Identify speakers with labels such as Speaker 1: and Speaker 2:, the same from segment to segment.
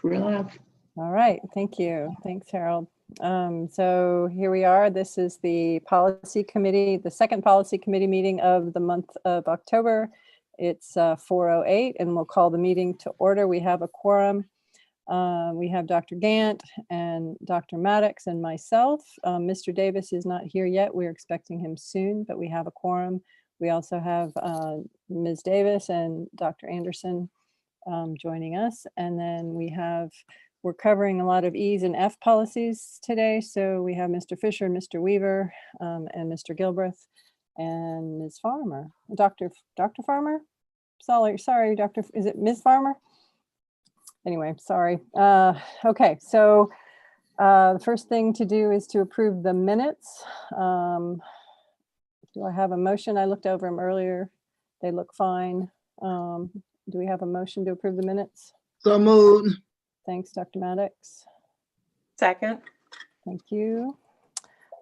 Speaker 1: We're live.
Speaker 2: All right, thank you. Thanks, Harold. So here we are. This is the policy committee, the second policy committee meeting of the month of October. It's 4:08 and we'll call the meeting to order. We have a quorum. We have Dr. Gant and Dr. Maddox and myself. Mr. Davis is not here yet. We're expecting him soon, but we have a quorum. We also have Ms. Davis and Dr. Anderson joining us. And then we're covering a lot of E's and F policies today. So we have Mr. Fisher, Mr. Weaver, and Mr. Gilbreth and Ms. Farmer. Dr. Farmer? Sorry, Dr. Is it Ms. Farmer? Anyway, sorry. Okay, so the first thing to do is to approve the minutes. Do I have a motion? I looked over them earlier. They look fine. Do we have a motion to approve the minutes?
Speaker 1: So moved.
Speaker 2: Thanks, Dr. Maddox.
Speaker 3: Second.
Speaker 2: Thank you.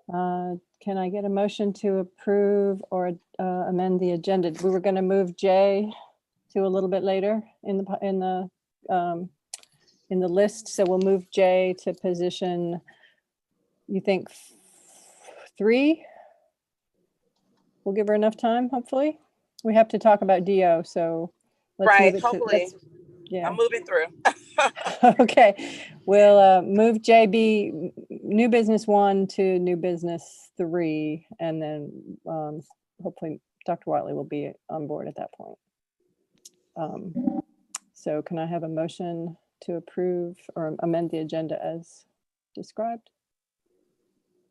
Speaker 2: Can I get a motion to approve or amend the agenda? We were going to move J to a little bit later in the list, so we'll move J to position. You think 3? We'll give her enough time. Hopefully, we have to talk about DO, so let's
Speaker 3: Right.
Speaker 2: move it
Speaker 3: Hopefully,
Speaker 2: yeah.
Speaker 3: I'm moving through.
Speaker 2: Okay, we'll move JB new business 1 to new business 3, and then hopefully Dr. Watley will be on board at that point. So can I have a motion to approve or amend the agenda as described?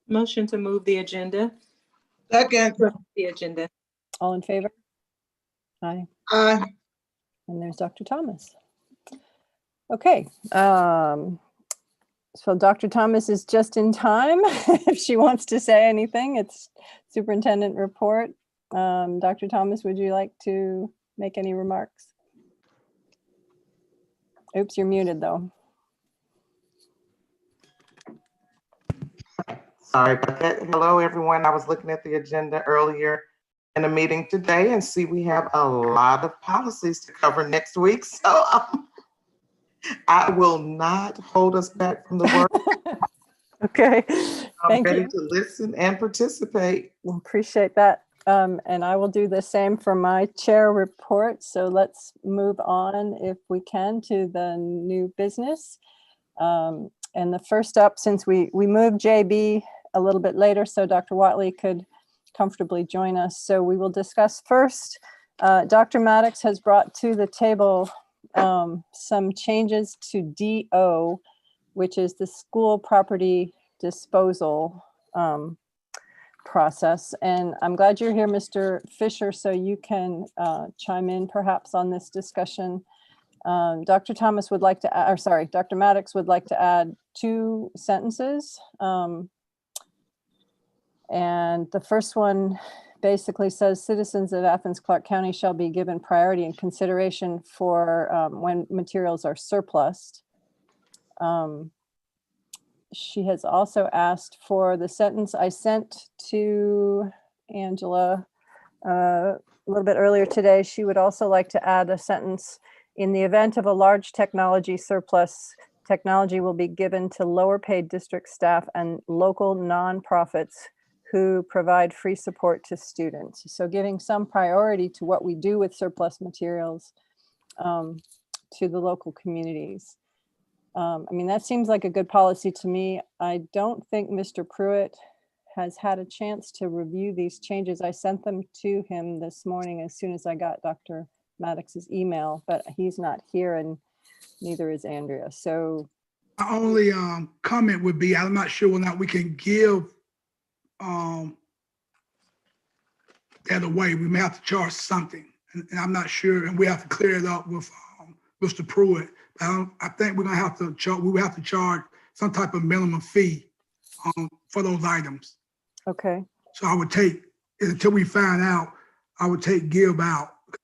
Speaker 4: Motion to move the agenda.
Speaker 1: Second.
Speaker 4: The agenda.
Speaker 2: All in favor? Aye.
Speaker 1: Aye.
Speaker 2: And there's Dr. Thomas. Okay. So Dr. Thomas is just in time. If she wants to say anything, it's superintendent report. Dr. Thomas, would you like to make any remarks? Oops, you're muted though.
Speaker 5: Sorry about that. Hello, everyone. I was looking at the agenda earlier in the meeting today and see we have a lot of policies to cover next week. So I will not hold us back from the work.
Speaker 2: Okay,
Speaker 5: I'm
Speaker 2: thank
Speaker 5: ready
Speaker 2: you.
Speaker 5: to listen and participate.
Speaker 2: Well, appreciate that. And I will do the same for my chair report. So let's move on, if we can, to the new business. And the first up, since we moved JB a little bit later, so Dr. Watley could comfortably join us. So we will discuss first, Dr. Maddox has brought to the table some changes to DO, which is the school property disposal process. And I'm glad you're here, Mr. Fisher, so you can chime in perhaps on this discussion. Dr. Thomas would like to, or sorry, Dr. Maddox would like to add 2 sentences. And the first one basically says citizens of Athens-Clarke County shall be given priority and consideration for when materials are surplused. She has also asked for the sentence I sent to Angela a little bit earlier today. She would also like to add a sentence: in the event of a large technology surplus, technology will be given to lower paid district staff and local nonprofits who provide free support to students. So giving some priority to what we do with surplus materials to the local communities. I mean, that seems like a good policy to me. I don't think Mr. Pruitt has had a chance to review these changes. I sent them to him this morning as soon as I got Dr. Maddox's email, but he's not here and neither is Andrea. So
Speaker 6: my only comment would be, I'm not sure whether or not we can give that away. We may have to charge something, and I'm not sure, and we have to clear it up with Mr. Pruitt. I think we're gonna have to charge. We will have to charge some type of minimum fee for those items.
Speaker 2: okay.
Speaker 6: So I would take, until we find out, I would take give out. I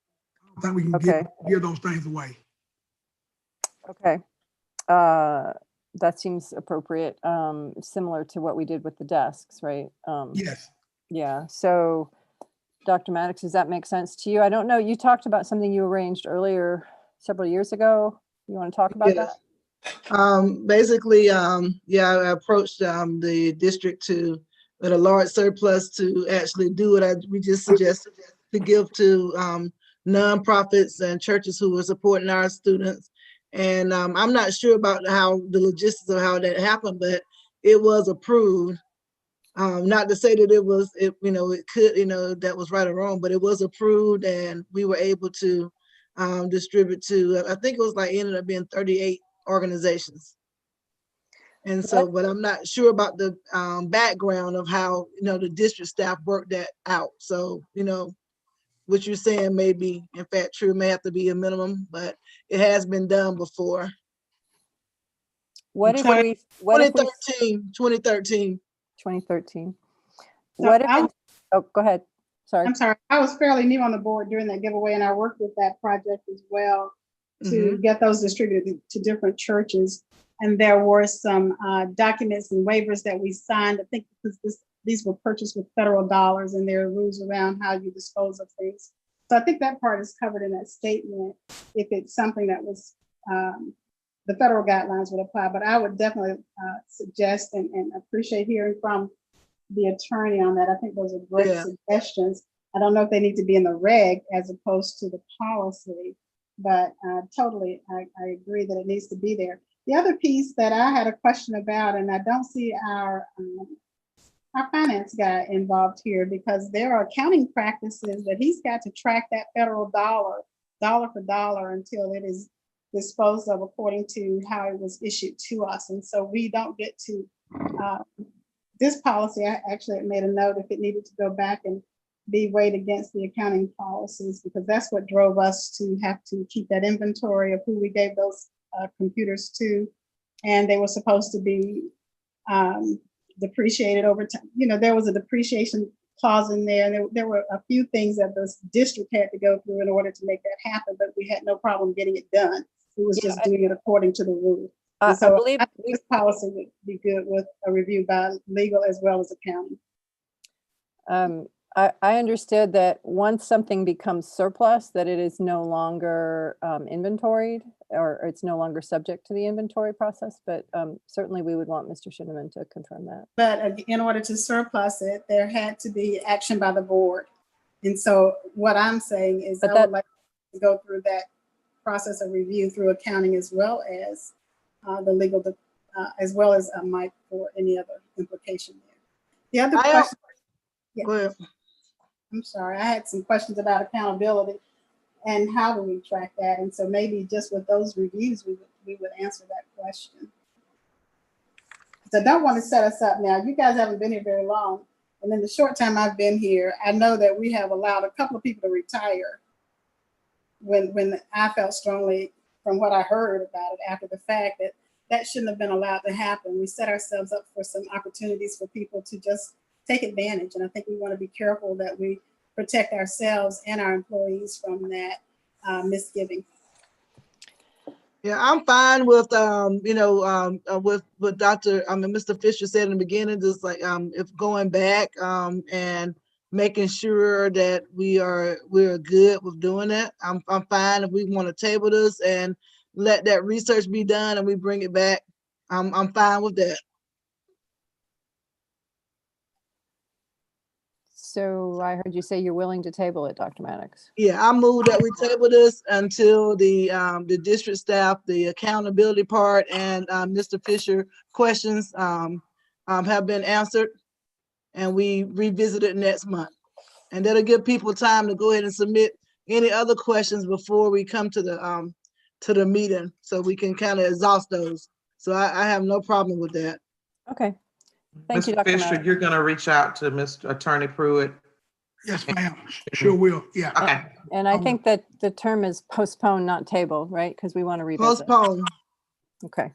Speaker 6: don't think we can
Speaker 2: Okay.
Speaker 6: give those things away.
Speaker 2: Okay. That seems appropriate, similar to what we did with the desks, right?
Speaker 6: Yes.
Speaker 2: Yeah, so Dr. Maddox, does that make sense to you? I don't know, you talked about something you arranged earlier several years ago. You want to talk about
Speaker 1: Yes. Basically, yeah, I approached the district with a large surplus to actually do what we just suggested, to give to nonprofits and churches who are supporting our students. And I'm not sure about how the logistics of how that happened, but it was approved. Not to say that it could, that was right or wrong, but it was approved and we were able to distribute to, I think it was like ended up being 38 organizations. And so, but I'm not sure about the background of how, the district staff worked that out. So, what you're saying may be, in fact, true, may have to be a minimum, but it has been done before.
Speaker 2: What if
Speaker 1: Twenty-
Speaker 2: we, what if we,
Speaker 1: 2013.
Speaker 2: 2013?
Speaker 3: So
Speaker 2: What if,
Speaker 3: I
Speaker 2: oh, go ahead. Sorry.
Speaker 3: I'm sorry, I was fairly new on the board during that giveaway, and I worked with that project as well to get those distributed to different churches. And there were some documents and waivers that we signed. I think because these were purchased with federal dollars, and there are rules around how you dispose of things. So I think that part is covered in that statement. If it's something that was, the federal guidelines would apply, but I would definitely suggest and appreciate hearing from the attorney on that. I think those are great suggestions. I don't know if they need to be in the reg as opposed to the policy, but totally, I agree that it needs to be there. The other piece that I had a question about, and I don't see our finance guy involved here, because there are accounting practices that he's got to track that federal dollar for dollar until it is disposed of according to how it was issued to us. And so we don't get to this policy. I actually made a note if it needed to go back and be weighed against the accounting policies, because that's what drove us to have to keep that inventory of who we gave those computers to. And they were supposed to be depreciated over time. There was a depreciation clause in there, and there were a few things that the district had to go through in order to make that happen, but we had no problem getting it done. We was just doing it according to the rule.
Speaker 2: I
Speaker 3: So
Speaker 2: believe
Speaker 3: this policy would be good with a review by legal as well as accounting.
Speaker 2: I understood that once something becomes surplus, that it is no longer inventoried, or it's no longer subject to the inventory process, but certainly we would want Mr. Shinneman to confirm that.
Speaker 3: But in order to surplus it, there had to be action by the board. And so what I'm saying is I would like to go through that process of review through accounting as well as the legal, as well as Mike for any other implication there. The other question,
Speaker 1: Go ahead.
Speaker 3: I'm sorry, I had some questions about accountability and how do we track that? And so maybe just with those reviews, we would answer that question. So I don't want to set us up now. You guys haven't been here very long. And in the short time I've been here, I know that we have allowed a couple of people to retire when I felt strongly from what I heard about it after the fact that shouldn't have been allowed to happen. We set ourselves up for some opportunities for people to just take advantage. And I think we want to be careful that we protect ourselves and our employees from that misgiving.
Speaker 1: Yeah, I'm fine with with Mr. Fisher said in the beginning, just like if going back and making sure that we're good with doing that. I'm fine if we want to table this and let that research be done and we bring it back. I'm fine with that.
Speaker 2: So I heard you say you're willing to table it, Dr. Maddox.
Speaker 1: Yeah, I move that we table this until the district staff, the accountability part, and Mr. Fisher questions have been answered, and we revisit it next month. And that'll give people time to go ahead and submit any other questions before we come to the meeting, so we can kind of exhaust those. So I have no problem with that.
Speaker 2: Okay. Thank you,
Speaker 5: Mr.
Speaker 2: Dr.
Speaker 5: Fisher,
Speaker 2: Maddox.
Speaker 5: you're going to reach out to Mr. Attorney Pruitt.
Speaker 6: Yes, ma'am. Sure will. Yeah.
Speaker 5: Okay.
Speaker 2: And I think that the term is postpone, not table, right? Because we want to revisit.
Speaker 1: Postpone.
Speaker 2: Okay.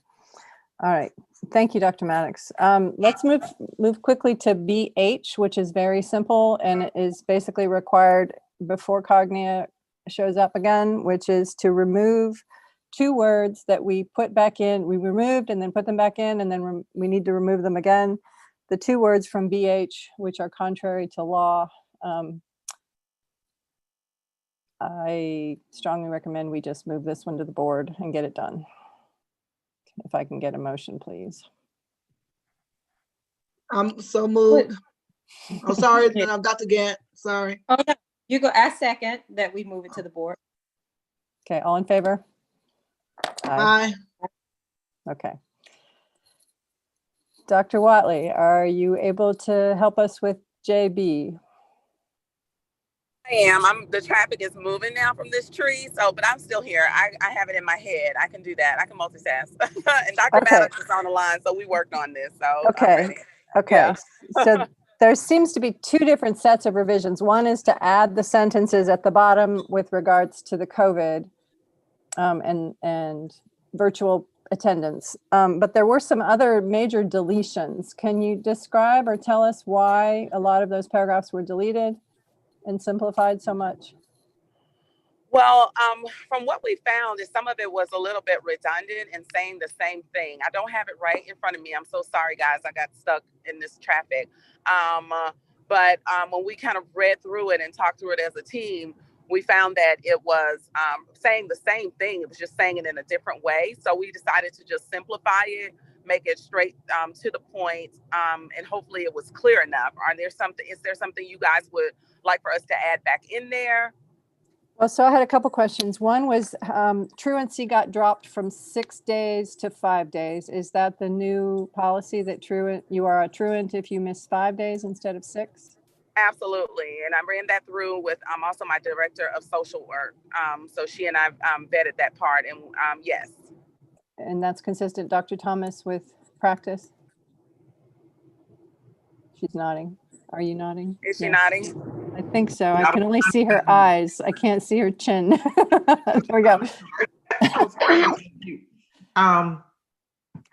Speaker 2: All right. Thank you, Dr. Maddox. Let's move quickly to BH, which is very simple and it is basically required before Cognia shows up again, which is to remove two words that we put back in. We removed and then put them back in, and then we need to remove them again. The two words from BH, which are contrary to law. I strongly recommend we just move this one to the board and get it done. If I can get a motion, please.
Speaker 1: I'm so moved. I'm sorry, Dr. Gant, sorry.
Speaker 7: Oh, no, you go, I second that we move it to the board.
Speaker 2: Okay, all in favor?
Speaker 1: Aye.
Speaker 2: Okay. Dr. Watley, are you able to help us with JB?
Speaker 8: I am. The traffic is moving now from this tree, but I'm still here. I have it in my head. I can do that. I can multitask. And Dr.
Speaker 2: Okay.
Speaker 8: Maddox is on the line, so we worked on this. So I'm
Speaker 2: Okay.
Speaker 8: ready.
Speaker 2: Okay.
Speaker 8: Yeah.
Speaker 2: So there seems to be two different sets of revisions. One is to add the sentences at the bottom with regards to the COVID and virtual attendance. But there were some other major deletions. Can you describe or tell us why a lot of those paragraphs were deleted and simplified so much?
Speaker 8: Well, from what we found is some of it was a little bit redundant and saying the same thing. I don't have it right in front of me. I'm so sorry, guys. I got stuck in this traffic. But when we kind of read through it and talked through it as a team, we found that it was saying the same thing. It was just saying it in a different way. So we decided to just simplify it, make it straight to the point, and hopefully it was clear enough. Is there something you guys would like for us to add back in there?
Speaker 2: Well, so I had a couple questions. One was truancy got dropped from 6 days to 5 days. Is that the new policy that you are a truant if you miss 5 days instead of 6?
Speaker 8: Absolutely. And I ran that through with also my director of social work. So she and I vetted that part, and yes.
Speaker 2: And that's consistent, Dr. Thomas, with practice? She's nodding. Are you nodding?
Speaker 8: Is she
Speaker 2: Yes.
Speaker 8: nodding?
Speaker 2: I think so. I can only see her eyes. I can't see her chin. There we go.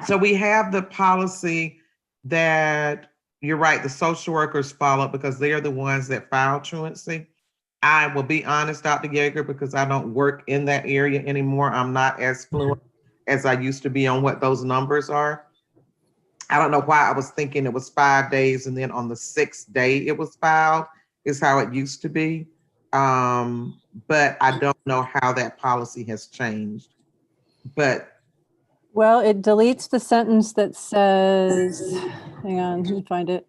Speaker 5: So we have the policy that, you're right, the social workers follow because they are the ones that file truancy. I will be honest, Dr. Yeager, because I don't work in that area anymore. I'm not as fluent as I used to be on what those numbers are. I don't know why I was thinking it was 5 days and then on the 6th day it was filed, is how it used to be. But I don't know how that policy has changed. But
Speaker 2: Well, it deletes the sentence that says, hang on, let me find it.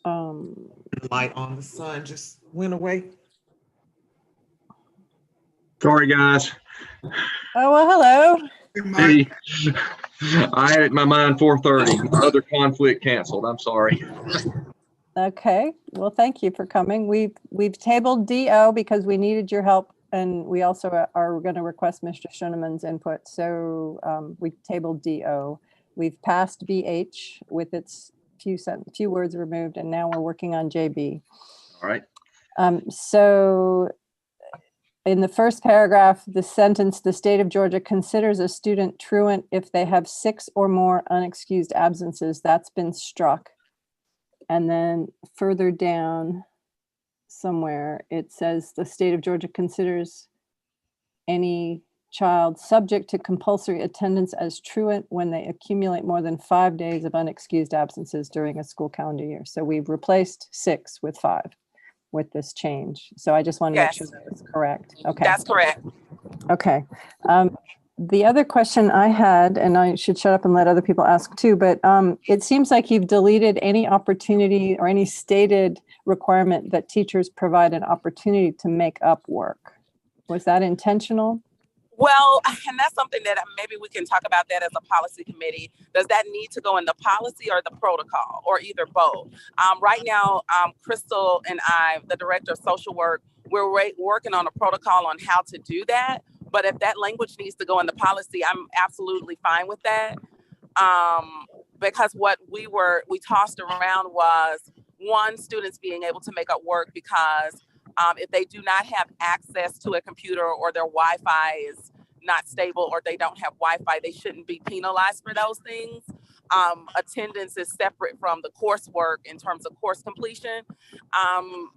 Speaker 5: the light on the sun just went away.
Speaker 9: Sorry, guys.
Speaker 2: Oh, well, hello.
Speaker 9: Hey, I had it in my mind 4:30. Other conflict canceled. I'm sorry.
Speaker 2: Okay, well, thank you for coming. We've tabled DO because we needed your help, and we also are going to request Mr. Schoeneman's input. So we tabled DO. We've passed BH with its few words removed, and now we're working on JB.
Speaker 9: All right.
Speaker 2: So in the first paragraph, the sentence, the state of Georgia considers a student truant if they have 6 or more unexcused absences, that's been struck. And then further down somewhere, it says the state of Georgia considers any child subject to compulsory attendance as truant when they accumulate more than 5 days of unexcused absences during a school calendar year. So we've replaced 6 with 5 with this change. So I just want to make sure that it's correct. Okay.
Speaker 8: That's correct.
Speaker 2: Okay. The other question I had, and I should shut up and let other people ask too, but it seems like you've deleted any opportunity or any stated requirement that teachers provide an opportunity to make up work. Was that intentional?
Speaker 8: Well, and that's something that maybe we can talk about that as a policy committee. Does that need to go in the policy or the protocol, or either both? Right now, Crystal and I, the director of social work, we're working on a protocol on how to do that. But if that language needs to go in the policy, I'm absolutely fine with that. Because what we tossed around was, one, students being able to make up work because if they do not have access to a computer or their Wi-Fi is not stable or they don't have Wi-Fi, they shouldn't be penalized for those things. Attendance is separate from the coursework in terms of course completion.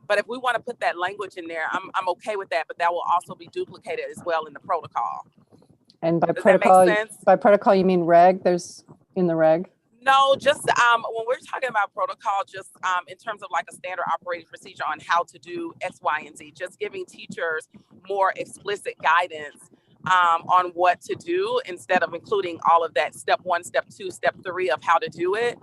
Speaker 8: But if we want to put that language in there, I'm okay with that, but that will also be duplicated as well in the protocol.
Speaker 2: And by
Speaker 8: Does that make
Speaker 2: protocol,
Speaker 8: sense?
Speaker 2: by protocol, you mean reg? There's in the reg?
Speaker 8: No, just when we're talking about protocol, just in terms of like a standard operating procedure on how to do X, Y, and Z, just giving teachers more explicit guidance on what to do instead of including all of that step 1, step 2, step 3 of how to do it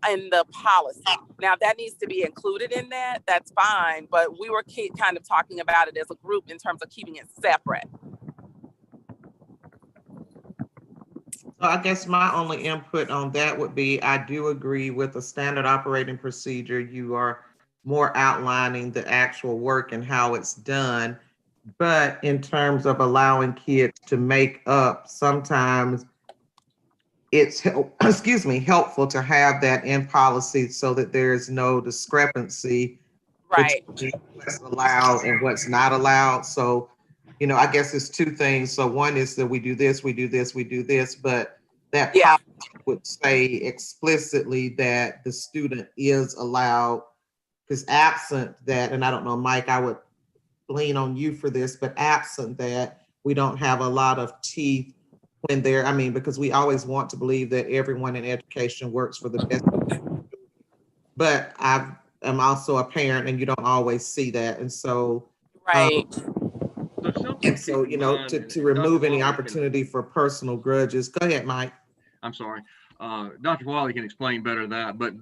Speaker 8: in the policy. Now, if that needs to be included in that, that's fine, but we were kind of talking about it as a group in terms of keeping it separate.
Speaker 5: So I guess my only input on that would be, I do agree with the standard operating procedure. You are more outlining the actual work and how it's done. But in terms of allowing kids to make up, sometimes it's helpful to have that in policy so that there is no discrepancy
Speaker 8: Right.
Speaker 5: between what's allowed and what's not allowed. So, I guess it's two things. So one is that we do this, we do this, we do this, but that policy would say explicitly that the student is allowed, because absent that, and I don't know, Mike, I would lean on you for this, but absent that, we don't have a lot of teeth when because we always want to believe that everyone in education works for the best. But I am also a parent, and you don't always see that. And so,
Speaker 8: right.
Speaker 5: To remove any opportunity for personal grudges. Go ahead, Mike.
Speaker 9: I'm sorry. Dr. Wiley can explain better than that, but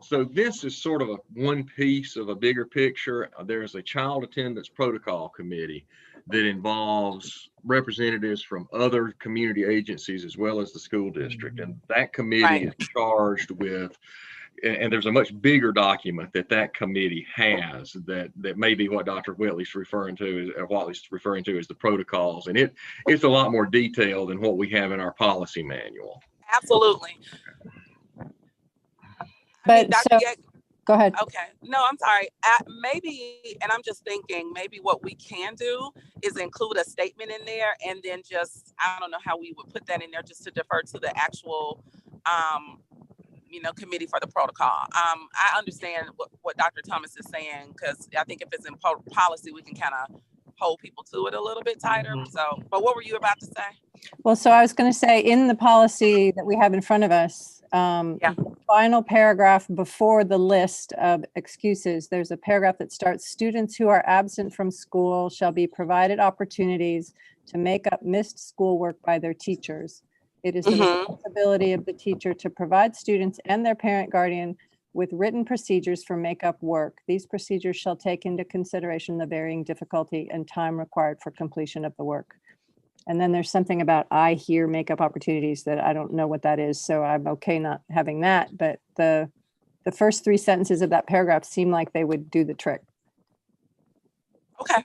Speaker 9: so this is sort of one piece of a bigger picture. There's a child attendance protocol committee that involves representatives from other community agencies as well as the school district. And that committee is charged with, and there's a much bigger document that committee has that may be what Dr. Whitley's referring to, as the protocols. And it's a lot more detailed than what we have in our policy manual.
Speaker 8: Absolutely.
Speaker 2: But go ahead.
Speaker 8: Okay. No, I'm sorry. Maybe, and I'm just thinking, maybe what we can do is include a statement in there, and then just, I don't know how we would put that in there, just to defer to the actual, committee for the protocol. I understand what Dr. Thomas is saying, because I think if it's in policy, we can kind of hold people to it a little bit tighter. So, but what were you about to say?
Speaker 2: Well, so I was going to say, in the policy that we have in front of us, the final paragraph before the list of excuses, there's a paragraph that starts, students who are absent from school shall be provided opportunities to make up missed schoolwork by their teachers. It is the responsibility of the teacher to provide students and their parent guardian with written procedures for make-up work. These procedures shall take into consideration the varying difficulty and time required for completion of the work. And then there's something about I hear make-up opportunities that I don't know what that is, so I'm okay not having that. But the first 3 sentences of that paragraph seem like they would do the trick.
Speaker 8: Okay.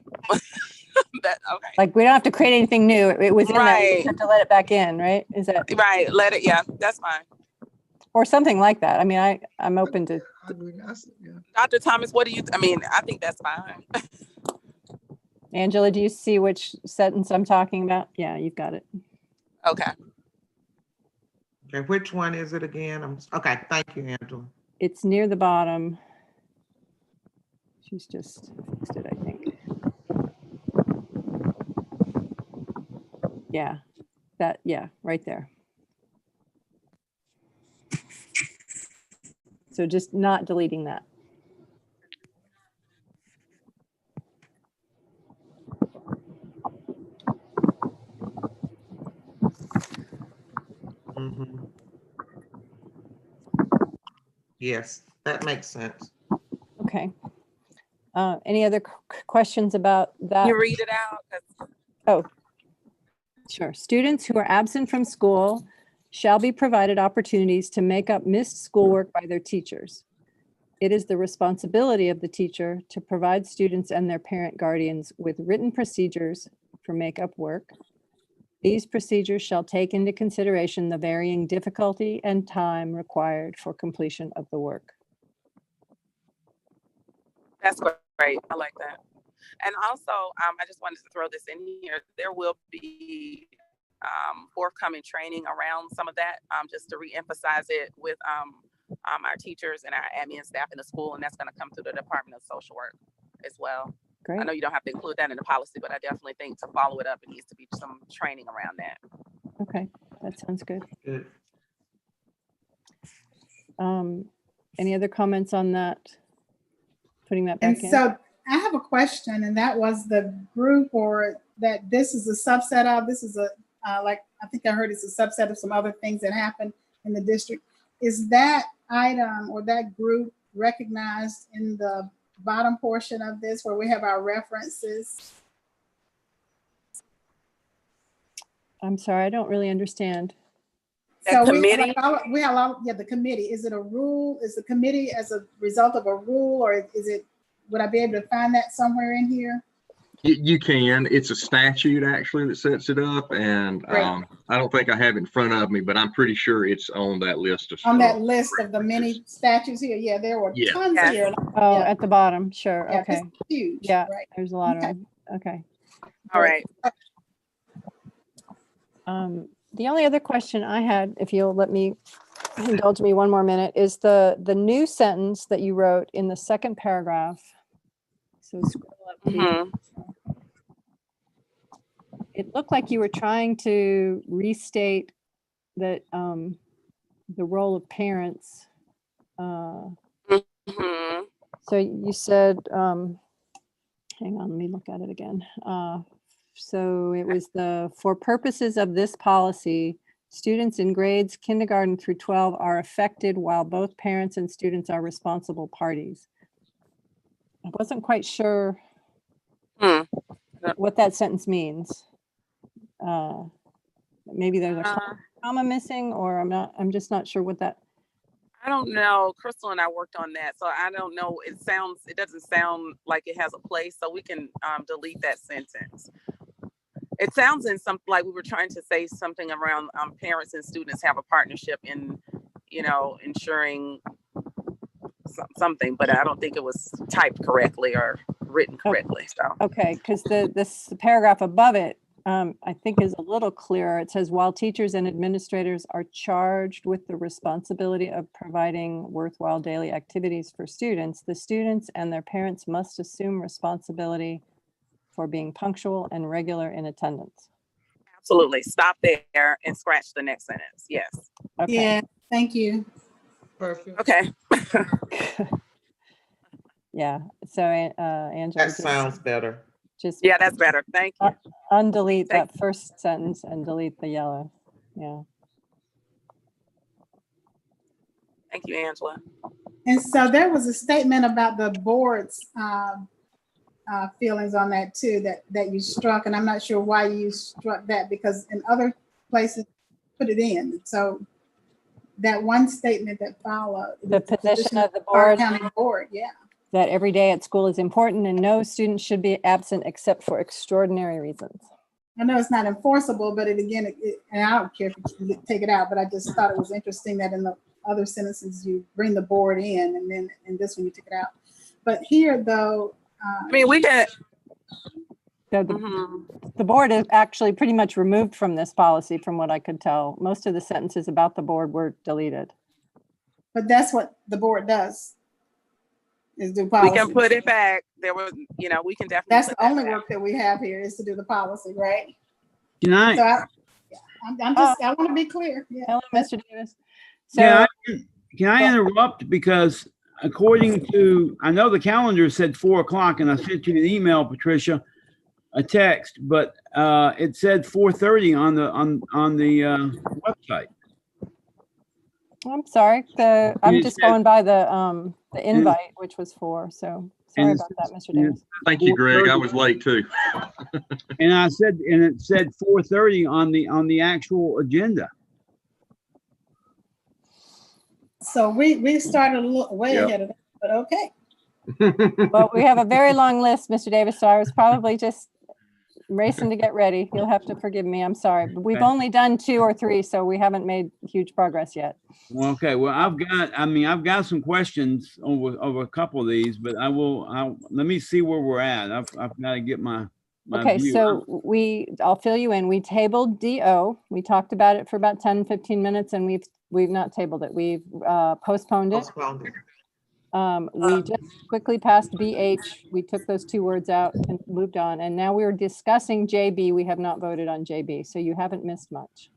Speaker 8: Okay.
Speaker 2: Like, we don't have to create anything new. It was in there. We just have to let it back in, right? Is that
Speaker 8: right? Let it. Yeah, that's fine.
Speaker 2: Or something like that. I mean, I'm open to.
Speaker 8: Dr. Thomas, what do you? I think that's fine.
Speaker 2: Angela, do you see which sentence I'm talking about? Yeah, you've got it.
Speaker 8: Okay.
Speaker 5: Okay, which one is it again? Okay, thank you, Angela.
Speaker 2: It's near the bottom. She's just fixed it, I think. Yeah, right there. So just not deleting that.
Speaker 5: Yes, that makes sense.
Speaker 2: Okay. Any other questions about that?
Speaker 8: Can you read it out?
Speaker 2: Oh, sure. Students who are absent from school shall be provided opportunities to make up missed schoolwork by their teachers. It is the responsibility of the teacher to provide students and their parent guardians with written procedures for make-up work. These procedures shall take into consideration the varying difficulty and time required for completion of the work.
Speaker 8: That's great. I like that. And also, I just wanted to throw this in here. There will be forthcoming training around some of that, just to reemphasize it with our teachers and our admin staff in the school, and that's going to come through the Department of Social Work as well.
Speaker 2: Great.
Speaker 8: I know you don't have to include that in the policy, but I definitely think to follow it up, it needs to be some training around that.
Speaker 2: Okay, that sounds good.
Speaker 5: Good.
Speaker 2: Any other comments on that? Putting that back in?
Speaker 3: So I have a question, and that was the group, or that this is a subset of, this is a, like, I think I heard it's a subset of some other things that happen in the district. Is that item or that group recognized in the bottom portion of this where we have our references?
Speaker 2: I'm sorry, I don't really understand.
Speaker 8: That
Speaker 3: So
Speaker 8: committee?
Speaker 3: we have all, yeah, the committee. Is it a rule? Is the committee as a result of a rule, or is it, would I be able to find that somewhere in here?
Speaker 9: You can. It's a statute actually that sets it up, and
Speaker 3: Great.
Speaker 9: I don't think I have it in front of me, but I'm pretty sure it's on that list of
Speaker 3: On that
Speaker 9: stuff.
Speaker 3: list of the many statutes here? Yeah, there were
Speaker 9: Yeah.
Speaker 3: tons
Speaker 8: Yeah.
Speaker 3: here.
Speaker 2: Oh,
Speaker 3: Yeah.
Speaker 2: at the bottom, sure,
Speaker 3: Yeah,
Speaker 2: okay.
Speaker 3: this is huge.
Speaker 2: Yeah,
Speaker 3: Right.
Speaker 2: there's a lot of
Speaker 3: Okay.
Speaker 2: them, okay.
Speaker 8: All right.
Speaker 2: The only other question I had, if you'll let me indulge me one more minute, is the new sentence that you wrote in the second paragraph. So scroll up, please.
Speaker 8: Mhm.
Speaker 2: It looked like you were trying to restate that the role of parents.
Speaker 8: Mhm.
Speaker 2: So you said, hang on, let me look at it again. So it was for purposes of this policy, students in grades kindergarten through 12 are affected while both parents and students are responsible parties. I wasn't quite sure
Speaker 8: Hmm.
Speaker 2: what that sentence means. Maybe there's a
Speaker 8: Uh,
Speaker 2: comma missing, or I'm just not sure what that.
Speaker 8: I don't know. Crystal and I worked on that, so I don't know. It doesn't sound like it has a place, so we can delete that sentence. It sounds in some, like we were trying to say something around parents and students have a partnership in, ensuring something, but I don't think it was typed correctly or written correctly. So
Speaker 2: Okay, because this paragraph above it, I think is a little clearer. It says, while teachers and administrators are charged with the responsibility of providing worthwhile daily activities for students, the students and their parents must assume responsibility for being punctual and regular in attendance.
Speaker 8: absolutely, stop there and scratch the next sentence. Yes.
Speaker 2: Okay.
Speaker 3: Yeah, thank you.
Speaker 1: Perfect.
Speaker 8: Okay.
Speaker 2: Yeah, so Angela,
Speaker 5: That sounds better.
Speaker 2: just
Speaker 8: Yeah, that's better. Thank you.
Speaker 2: undelete that first sentence and delete the yellow. Yeah.
Speaker 8: Thank you, Angela.
Speaker 3: And so there was a statement about the board's feelings on that too, that you struck, and I'm not sure why you struck that, because in other places put it in. So that one statement that followed.
Speaker 2: The position of the
Speaker 3: Clark
Speaker 2: board,
Speaker 3: County Board, yeah.
Speaker 2: that every day at school is important and no student should be absent except for extraordinary reasons.
Speaker 3: I know it's not enforceable, but and I don't care if you take it out, but I just thought it was interesting that in the other sentences you bring the board in, and then in this one you took it out. But here though,
Speaker 8: I mean, we can.
Speaker 2: So the board is actually pretty much removed from this policy, from what I could tell. Most of the sentences about the board were deleted.
Speaker 3: but that's what the board does, is do
Speaker 8: We
Speaker 3: policy.
Speaker 8: can put it back. There was, we can definitely.
Speaker 3: That's
Speaker 8: put
Speaker 3: the
Speaker 8: that
Speaker 3: only
Speaker 8: back.
Speaker 3: work that we have here, is to do the policy, right?
Speaker 10: Can I?
Speaker 3: So I want to be clear. Yeah.
Speaker 2: Hello, Mr. Davis. So,
Speaker 10: Yeah, can I interrupt? Because according to, I know the calendar said 4 o'clock, and I sent you an email, Patricia, a text, but it said 4:30 on the website.
Speaker 2: I'm sorry. I'm
Speaker 10: You
Speaker 2: just
Speaker 10: said-
Speaker 2: going by the invite, which was 4. So sorry
Speaker 10: And
Speaker 2: about that, Mr.
Speaker 10: and
Speaker 2: Davis.
Speaker 9: Thank you, Greg. I was late too.
Speaker 10: And it said 4:30 on the actual agenda.
Speaker 3: So we started a little way
Speaker 9: Yeah.
Speaker 3: ahead of that, but okay.
Speaker 2: Well, we have a very long list, Mr. Davis, so I was probably just racing to get ready. You'll have to forgive me. I'm sorry. But we've
Speaker 10: Okay.
Speaker 2: only done 2 or 3, so we haven't made huge progress yet.
Speaker 10: Okay, well, I've got some questions over a couple of these, but let me see where we're at. I've got to get my
Speaker 2: Okay,
Speaker 10: view.
Speaker 2: so I'll fill you in. We tabled DO. We talked about it for about 10, 15 minutes, and we've not tabled it. We've postponed it.
Speaker 5: Postponed it.
Speaker 2: We just quickly passed BH. We took those 2 words out and moved on. And now we're discussing JB. We have not voted on JB, so you haven't missed much.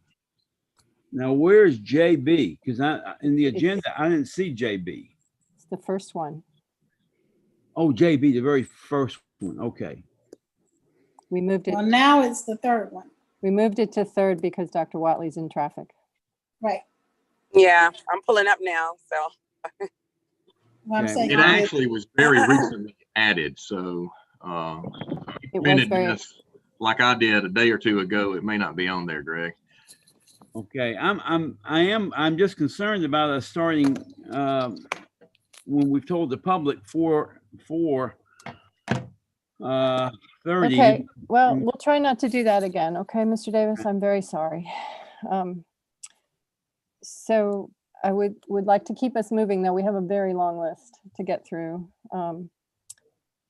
Speaker 10: Now, where's JB? Because in the agenda, I didn't see JB.
Speaker 2: It's the first one.
Speaker 10: Oh, JB, the very first one. Okay.
Speaker 2: We moved it,
Speaker 3: Well, now it's the third one,
Speaker 2: we moved it to third because Dr. Watley's in traffic.
Speaker 3: right?
Speaker 8: Yeah, I'm pulling up now, so.
Speaker 3: Well, I'm
Speaker 10: Okay.
Speaker 3: saying
Speaker 9: It actually was very recently added, so
Speaker 2: It was
Speaker 9: minute
Speaker 2: very,
Speaker 9: this like I did a day or two ago, it may not be on there, Greg.
Speaker 10: Okay, I'm just concerned about us starting, when we've told the public 30.
Speaker 2: okay, well, we'll try not to do that again. Okay, Mr. Davis, I'm very sorry. So I would like to keep us moving, though. We have a very long list to get through.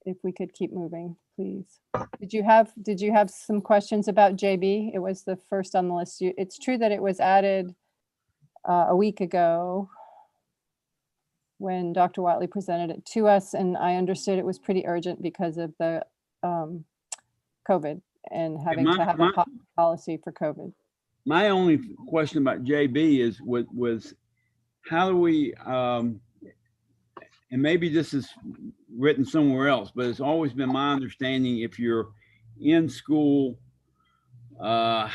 Speaker 2: If we could keep moving, please. Did you have some questions about JB? It was the first on the list. It's true that it was added a week ago when Dr. Watley presented it to us, and I understood it was pretty urgent because of the COVID and having to have a policy for COVID.
Speaker 10: My only question about JB is was how do we, and maybe this is written somewhere else, but it's always been my understanding if you're in school, if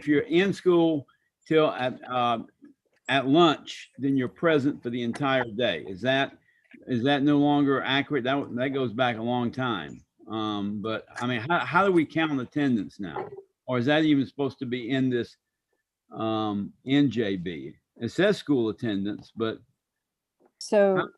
Speaker 10: you're in school till at lunch, then you're present for the entire day. Is that no longer accurate? That goes back a long time. But I mean, how do we count attendance now? Or is that even supposed to be in this, in JB? It says school attendance, but
Speaker 2: So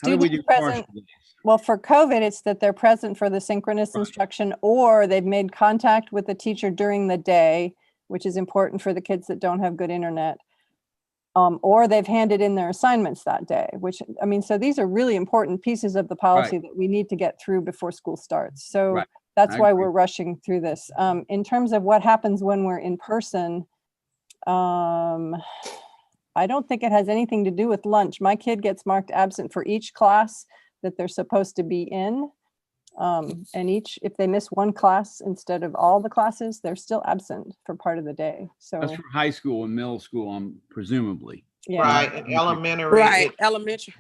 Speaker 10: how do we do
Speaker 2: students present,
Speaker 10: partial days?
Speaker 2: well, for COVID, it's that they're present for the synchronous instruction, or they've made contact with the teacher during the day, which is important for the kids that don't have good internet. Or they've handed in their assignments that day, which, I mean, so these are really important pieces of the policy that we need to get through before school starts. So that's why we're rushing through this. In terms of what happens when we're in person, I don't think it has anything to do with lunch. My kid gets marked absent for each class that they're supposed to be in. And if they miss one class instead of all the classes, they're still absent for part of the day. So
Speaker 10: That's for high school and middle school, presumably.
Speaker 2: yeah.
Speaker 5: Right, and elementary.
Speaker 8: Right, elementary.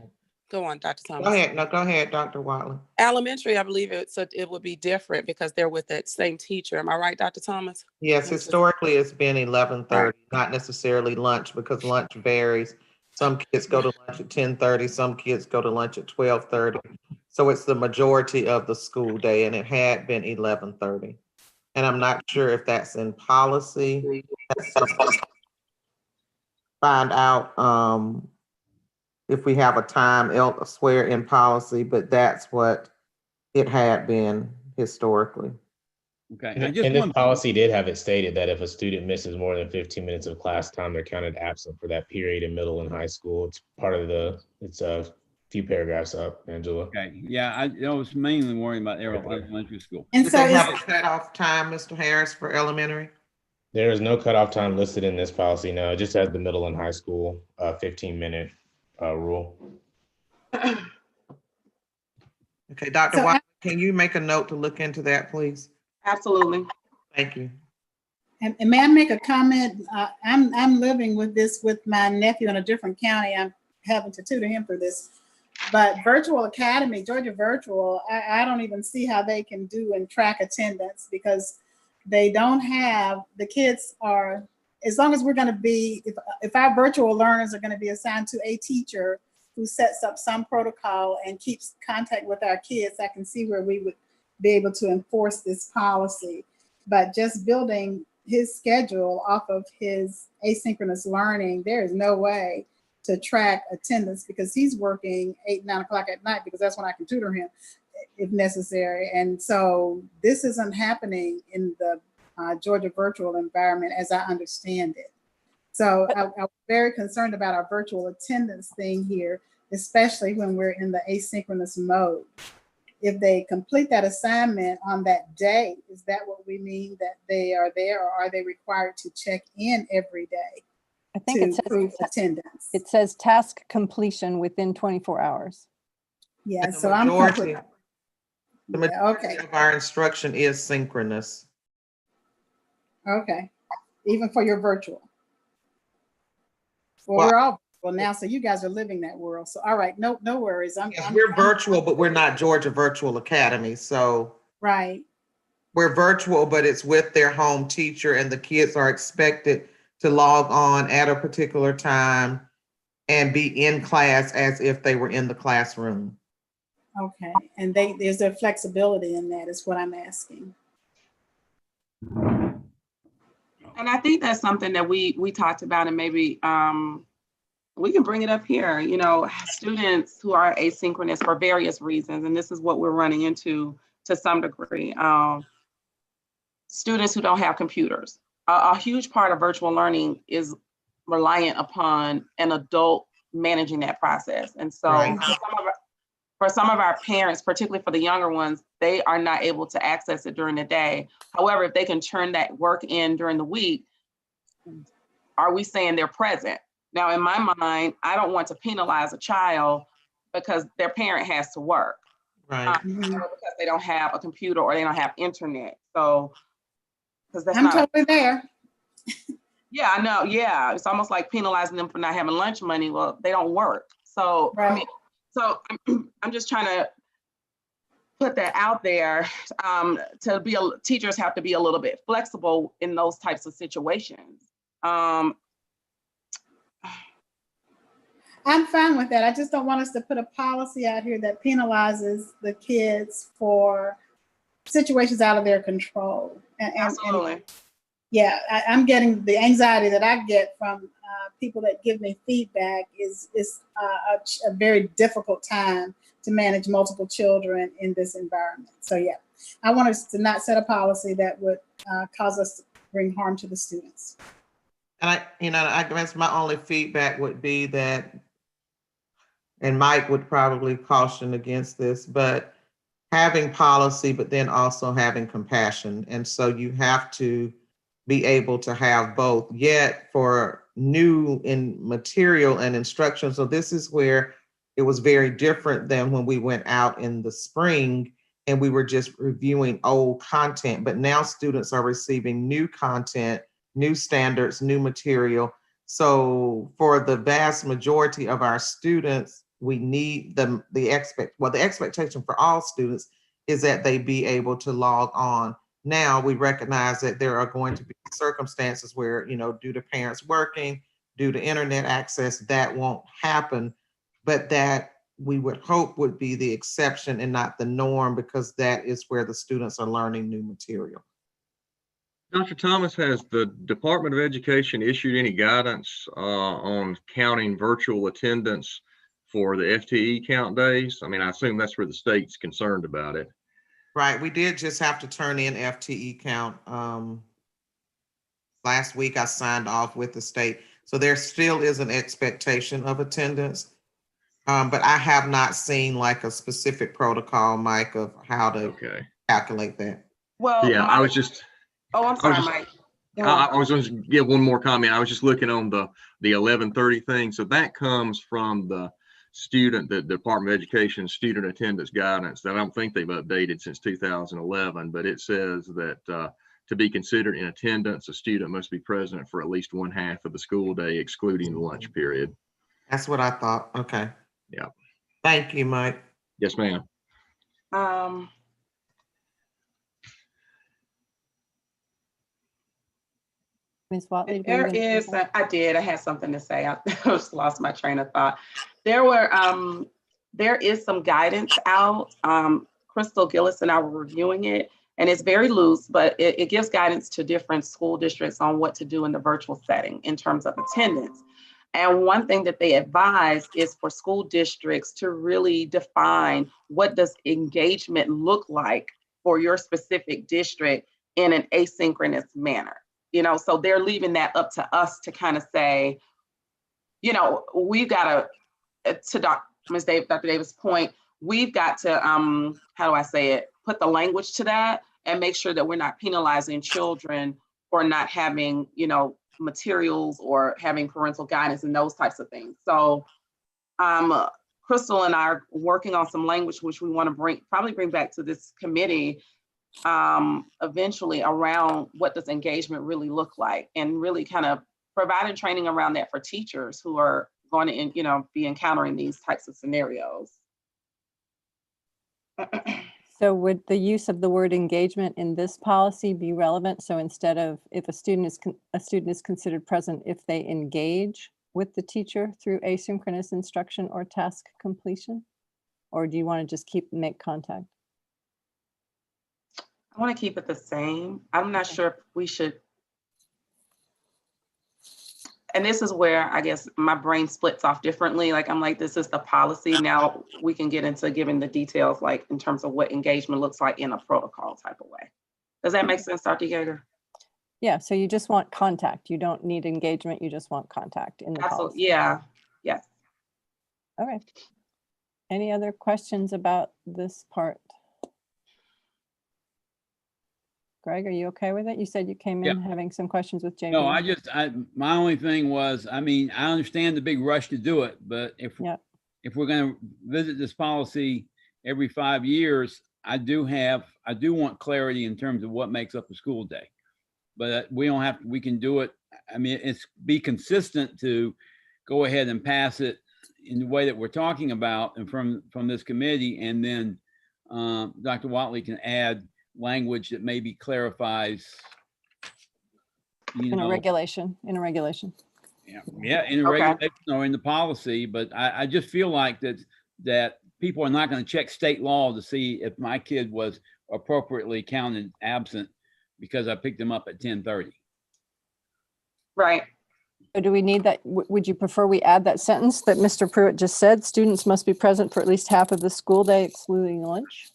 Speaker 8: Go on, Dr. Thomas.
Speaker 5: Go ahead, no, go ahead, Dr. Watley.
Speaker 8: Elementary, I believe it would be different because they're with that same teacher. Am I right, Dr. Thomas?
Speaker 5: Yes, historically, it's been 11:30, not necessarily lunch, because lunch varies. Some kids go to lunch at 10:30, some kids go to lunch at 12:30. So it's the majority of the school day, and it had been 11:30. And I'm not sure if that's in policy. Find out if we have a time elsewhere in policy, but that's what it had been historically.
Speaker 10: Okay.
Speaker 11: And this policy did have it stated that if a student misses more than 15 minutes of class time, they're counted absent for that period in middle and high school. It's part of it's a few paragraphs up, Angela.
Speaker 10: Okay. Yeah, I was mainly worrying about elementary school.
Speaker 3: And
Speaker 5: Did
Speaker 3: so
Speaker 5: they have a cutoff time, Mr. Harris, for elementary?
Speaker 11: There is no cutoff time listed in this policy. No, it just has the middle and high school 15-minute rule.
Speaker 5: Okay, Dr. Watley, can you make a note to look into that, please?
Speaker 8: Absolutely.
Speaker 5: Thank you.
Speaker 3: And may I make a comment? I'm living with this with my nephew in a different county. I'm having to tutor him for this. But Virtual Academy, Georgia Virtual, I don't even see how they can do and track attendance because they don't have, the kids are, as long as we're going to be, if our virtual learners are going to be assigned to a teacher who sets up some protocol and keeps contact with our kids, I can see where we would be able to enforce this policy. But just building his schedule off of his asynchronous learning, there is no way to track attendance because he's working 8, 9 o'clock at night because that's when I can tutor him if necessary. And so this isn't happening in the Georgia virtual environment as I understand it. So I'm very concerned about our virtual attendance thing here, especially when we're in the asynchronous mode. If they complete that assignment on that day, is that what we mean, that they are there, or are they required to check in every day?
Speaker 2: I think it says
Speaker 3: attendance.
Speaker 2: It says task completion within 24 hours.
Speaker 3: Yeah,
Speaker 5: The
Speaker 3: so
Speaker 5: majority
Speaker 3: okay.
Speaker 5: of our instruction is synchronous.
Speaker 3: Okay, even for your virtual. Well,
Speaker 5: Well,
Speaker 3: we're all Well, now, so you guys are living that world. So, all right, no worries.
Speaker 5: Yes, we're virtual, but we're not Georgia Virtual Academy. So
Speaker 3: Right.
Speaker 5: we're virtual, but it's with their home teacher, and the kids are expected to log on at a particular time and be in class as if they were in the classroom.
Speaker 3: Okay. And there's a flexibility in that is what I'm asking.
Speaker 8: And I think that's something that we talked about, and maybe we can bring it up here. You know, students who are asynchronous for various reasons, and this is what we're running into to some degree. Students who don't have computers. A huge part of virtual learning is reliant upon an adult managing that process. And so
Speaker 5: Right.
Speaker 8: for some of our parents, particularly for the younger ones, they are not able to access it during the day. However, if they can turn that work in during the week, are we saying they're present? Now, in my mind, I don't want to penalize a child because their parent has to work.
Speaker 5: Right.
Speaker 8: Or because they don't have a computer or they don't have internet. So, because that's
Speaker 3: I'm
Speaker 8: not
Speaker 3: totally there.
Speaker 8: Yeah, I know. Yeah, it's almost like penalizing them for not having lunch money. Well, they don't work. So, I mean, so I'm just trying to put that out there. Teachers have to be a little bit flexible in those types of situations.
Speaker 3: I'm fine with that. I just don't want us to put a policy out here that penalizes the kids for situations out of their control.
Speaker 8: Absolutely.
Speaker 3: Yeah, I'm getting the anxiety that I get from people that give me feedback is a very difficult time to manage multiple children in this environment. So yeah, I want us to not set a policy that would cause us to bring harm to the students.
Speaker 5: And I guess my only feedback would be that, and Mike would probably caution against this, but having policy, but then also having compassion. And so you have to be able to have both, yet for new in material and instruction. So this is where it was very different than when we went out in the spring and we were just reviewing old content, but now students are receiving new content, new standards, new material. So for the vast majority of our students, we need the expectation for all students is that they be able to log on. Now we recognize that there are going to be circumstances where, due to parents working, due to internet access, that won't happen, but that we would hope would be the exception and not the norm, because that is where the students are learning new material.
Speaker 9: Dr. Thomas, has the Department of Education issued any guidance on counting virtual attendance for the FTE count days? I mean, I assume that's where the state's concerned about it.
Speaker 5: Right, we did just have to turn in FTE count. Last week I signed off with the state. So there still is an expectation of attendance. But I have not seen like a specific protocol, Mike, of how to calculate that.
Speaker 8: Well,
Speaker 9: yeah, I was just.
Speaker 8: Oh, I'm sorry, Mike.
Speaker 9: I was going to give one more comment. I was just looking on the 1130 thing. So that comes from the Department of Education student attendance guidance that I don't think they've updated since 2011, but it says that to be considered in attendance, a student must be present for at least 1/2 of the school day, excluding the lunch period.
Speaker 5: That's what I thought. Okay.
Speaker 9: Yeah.
Speaker 5: Thank you, Mike.
Speaker 9: Yes, ma'am.
Speaker 2: Ms. Watley,
Speaker 8: There is, I had something to say. I just lost my train of thought. There is some guidance out. Crystal Gillis and I were reviewing it, and it's very loose, but it gives guidance to different school districts on what to do in the virtual setting in terms of attendance. And one thing that they advise is for school districts to really define what does engagement look like for your specific district in an asynchronous manner. So they're leaving that up to us to kind of say, we've got to Dr. Davis' point, we've got to, how do I say it, put the language to that and make sure that we're not penalizing children for not having, materials or having parental guidance and those types of things. So Crystal and I are working on some language which we want to probably bring back to this committee eventually around what does engagement really look like, and really kind of providing training around that for teachers who are, going to, you know, be encountering these types of scenarios.
Speaker 2: So would the use of the word engagement in this policy be relevant? So instead of if a student is considered present if they engage with the teacher through asynchronous instruction or task completion? Or do you want to just make contact?
Speaker 8: I want to keep it the same. I'm not sure if we should. And this is where I guess my brain splits off differently. Like, I'm like, this is the policy. Now we can get into giving the details, like in terms of what engagement looks like in a protocol type of way. Does that make sense, Dr. Yeager?
Speaker 2: Yeah, so you just want contact. You don't need engagement. You just want contact in the policy.
Speaker 8: Absolutely. Yeah. Yes.
Speaker 2: Okay. Any other questions about this part? Greg, are you okay with it? You said you came in having some questions with JB.
Speaker 10: No, my only thing was, I mean, I understand the big rush to do it, but if we're going to visit this policy every 5 years, I do want clarity in terms of what makes up a school day. But we don't have, we can do it. I mean, be consistent to go ahead and pass it in the way that we're talking about and from this committee. And then Dr. Watley can add language that maybe clarifies,
Speaker 2: in a regulation.
Speaker 10: Yeah, in a regulation or in the policy. But I just feel like that people are not going to check state law to see if my kid was appropriately counted absent because I picked him up at 10:30.
Speaker 8: Right.
Speaker 2: So do we need that? Would you prefer we add that sentence that Mr. Pruitt just said? Students must be present for at least half of the school day, excluding lunch?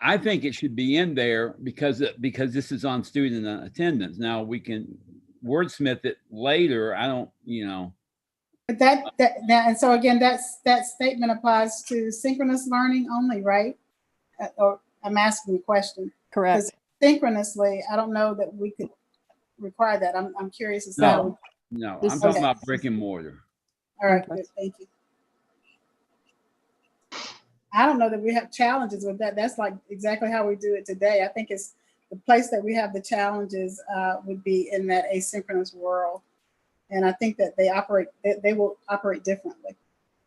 Speaker 10: I think it should be in there because this is on student attendance. Now we can wordsmith it later. I don't,
Speaker 3: But and so again, that statement applies to synchronous learning only, right? Or I'm asking the question.
Speaker 2: Correct.
Speaker 3: 'Cause synchronously, I don't know that we could require that. I'm curious as to how.
Speaker 10: No, I'm talking about brick and mortar.
Speaker 3: All right, good, thank you. I don't know that we have challenges with that. That's like exactly how we do it today. I think it's the place that we have the challenges would be in that asynchronous world. And I think that they will operate differently.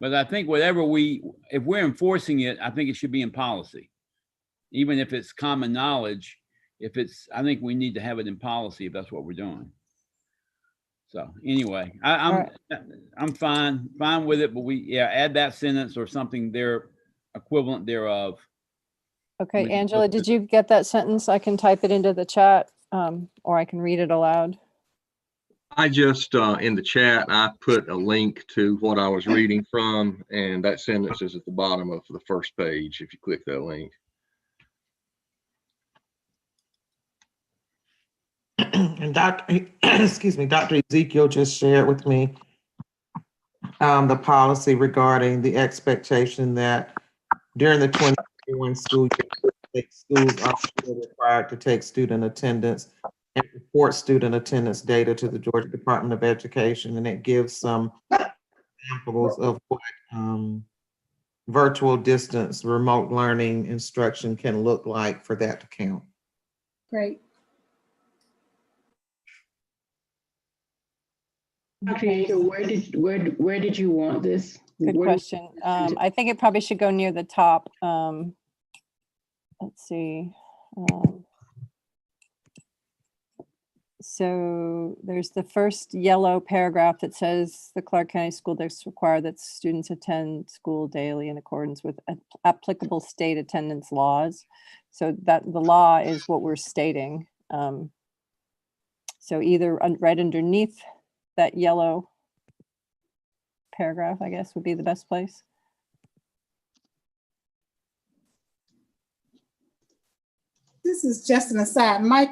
Speaker 10: But I think if we're enforcing it, I think it should be in policy. Even if it's common knowledge, I think we need to have it in policy if that's what we're doing. So anyway, I'm fine with it, but add that sentence or something there equivalent thereof.
Speaker 2: Okay, Angela, did you get that sentence? I can type it into the chat or I can read it aloud.
Speaker 9: I just, in the chat, I put a link to what I was reading from, and that sentence is at the bottom of the first page if you click that link.
Speaker 5: And Dr. Ezekiel just shared with me the policy regarding the expectation that during the 2021 school year, schools are still required to take student attendance and report student attendance data to the Georgia Department of Education. And it gives some examples of what virtual distance remote learning instruction can look like for that to count.
Speaker 3: Great.
Speaker 12: Okay, so where did you want this?
Speaker 2: Good question. I think it probably should go near the top. Let's see. So there's the first yellow paragraph that says the Clark County School Districts require that students attend school daily in accordance with applicable state attendance laws. So that the law is what we're stating. So either right underneath that yellow paragraph, I guess, would be the best place.
Speaker 3: This is just an aside. Mike,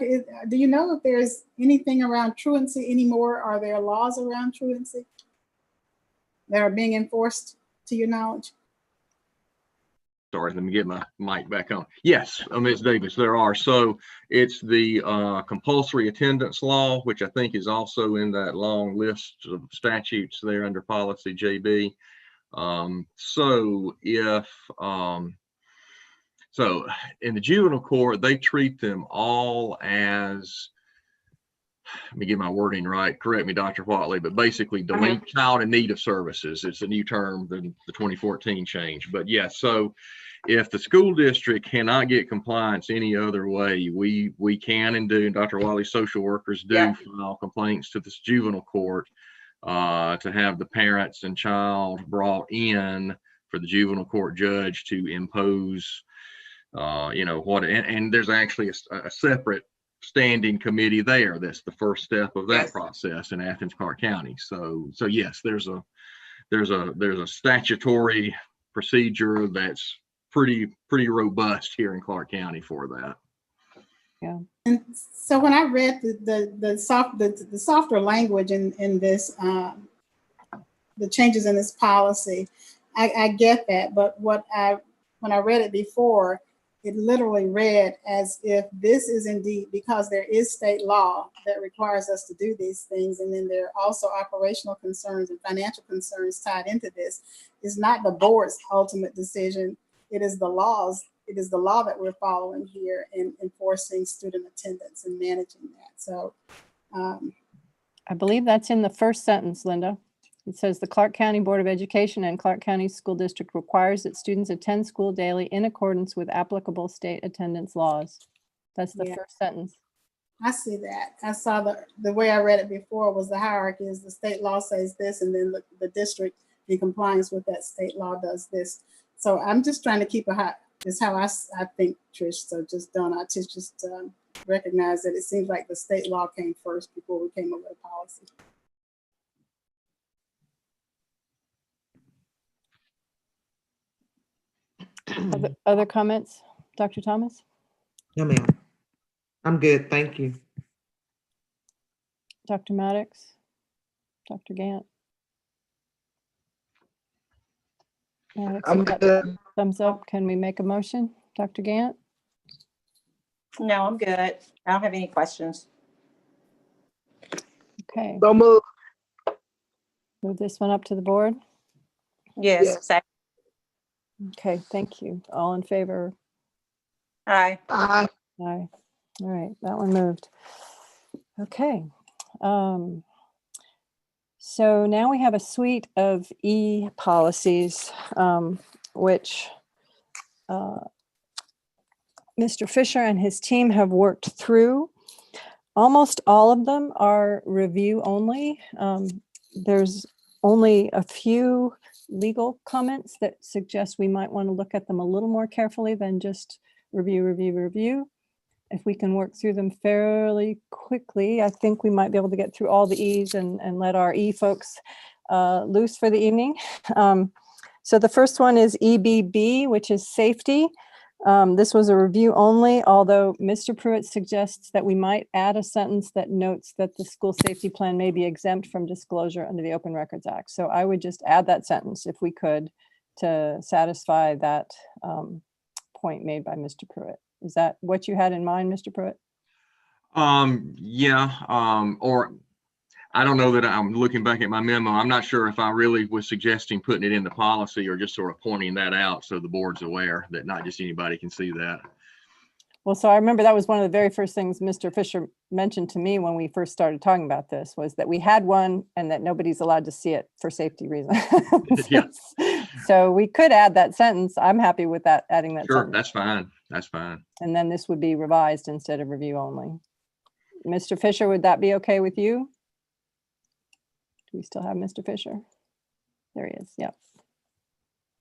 Speaker 3: do you know if there's anything around truancy anymore? Are there laws around truancy that are being enforced to your knowledge?
Speaker 9: Sorry, let me get my mic back on. Yes, Ms. Davis, there are. So it's the compulsory attendance law, which I think is also in that long list of statutes there under policy JB. So in the juvenile court, they treat them all as let me get my wording right, correct me, Dr. Watley, but basically delinquent child in need of services. It's a new term than the 2014 change. But yes, so if the school district cannot get compliance any other way, we can and do, and Dr. Watley's social workers do file complaints to this juvenile court to have the parents and child brought in for the juvenile court judge to impose, and there's actually a separate standing committee there. That's the first step of that process in Athens, Clarke County. So yes, there's a statutory procedure that's pretty robust here in Clarke County for that.
Speaker 2: Yeah.
Speaker 3: And so when I read the softer language in this, the changes in this policy, I get that. But when I read it before, it literally read as if this is indeed, because there is state law that requires us to do these things, and then there are also operational concerns and financial concerns tied into this. It's not the board's ultimate decision. It is the laws. It is the law that we're following here in enforcing student attendance and managing that. So
Speaker 2: I believe that's in the first sentence, Linda. It says the Clarke County Board of Education and Clarke County School District requires that students attend school daily in accordance with applicable state attendance laws. That's the first sentence.
Speaker 3: I see that. I saw the way I read it before was the hierarchy is the state law says this, and then the district in compliance with that state law does this. So I'm just trying to keep a high, is how I think, Trish. So just recognize that it seems like the state law came first before we came up with a policy.
Speaker 2: Other comments, Dr. Thomas?
Speaker 5: No, ma'am. I'm good. Thank you.
Speaker 2: Dr. Maddox? Dr. Gant? Maddox,
Speaker 1: I'm
Speaker 2: you got
Speaker 1: good.
Speaker 2: thumbs up. Can we make a motion? Dr. Gant?
Speaker 7: No, I'm good. I don't have any questions.
Speaker 2: Okay,
Speaker 1: So move.
Speaker 2: move this one up to the board.
Speaker 7: Yes.
Speaker 1: Yes.
Speaker 7: Second.
Speaker 2: Okay, thank you. All in favor?
Speaker 7: Aye.
Speaker 1: Aye.
Speaker 2: Aye. All right, that one moved. Okay. So now we have a suite of e-policies, which Mr. Fisher and his team have worked through. Almost all of them are review only. There's only a few legal comments that suggest we might want to look at them a little more carefully than just review. If we can work through them fairly quickly, I think we might be able to get through all the E's and let our E folks loose for the evening. So the first one is EBB, which is safety. This was a review only, although Mr. Pruitt suggests that we might add a sentence that notes that the school safety plan may be exempt from disclosure under the Open Records Act. So I would just add that sentence if we could to satisfy that point made by Mr. Pruitt. Is that what you had in mind, Mr. Pruitt?
Speaker 9: Or I don't know that I'm looking back at my memo. I'm not sure if I really was suggesting putting it in the policy or just sort of pointing that out so the board's aware that not just anybody can see that.
Speaker 2: Well, so I remember that was one of the very first things Mr. Fisher mentioned to me when we first started talking about this, was that we had one and that nobody's allowed to see it for safety reasons.
Speaker 9: Yeah.
Speaker 2: So we could add that sentence. I'm happy with that, adding that
Speaker 9: Sure,
Speaker 2: sentence.
Speaker 9: that's fine. That's fine.
Speaker 2: And then this would be revised instead of review only. Mr. Fisher, would that be okay with you? Do we still have Mr. Fisher? There he is. Yep.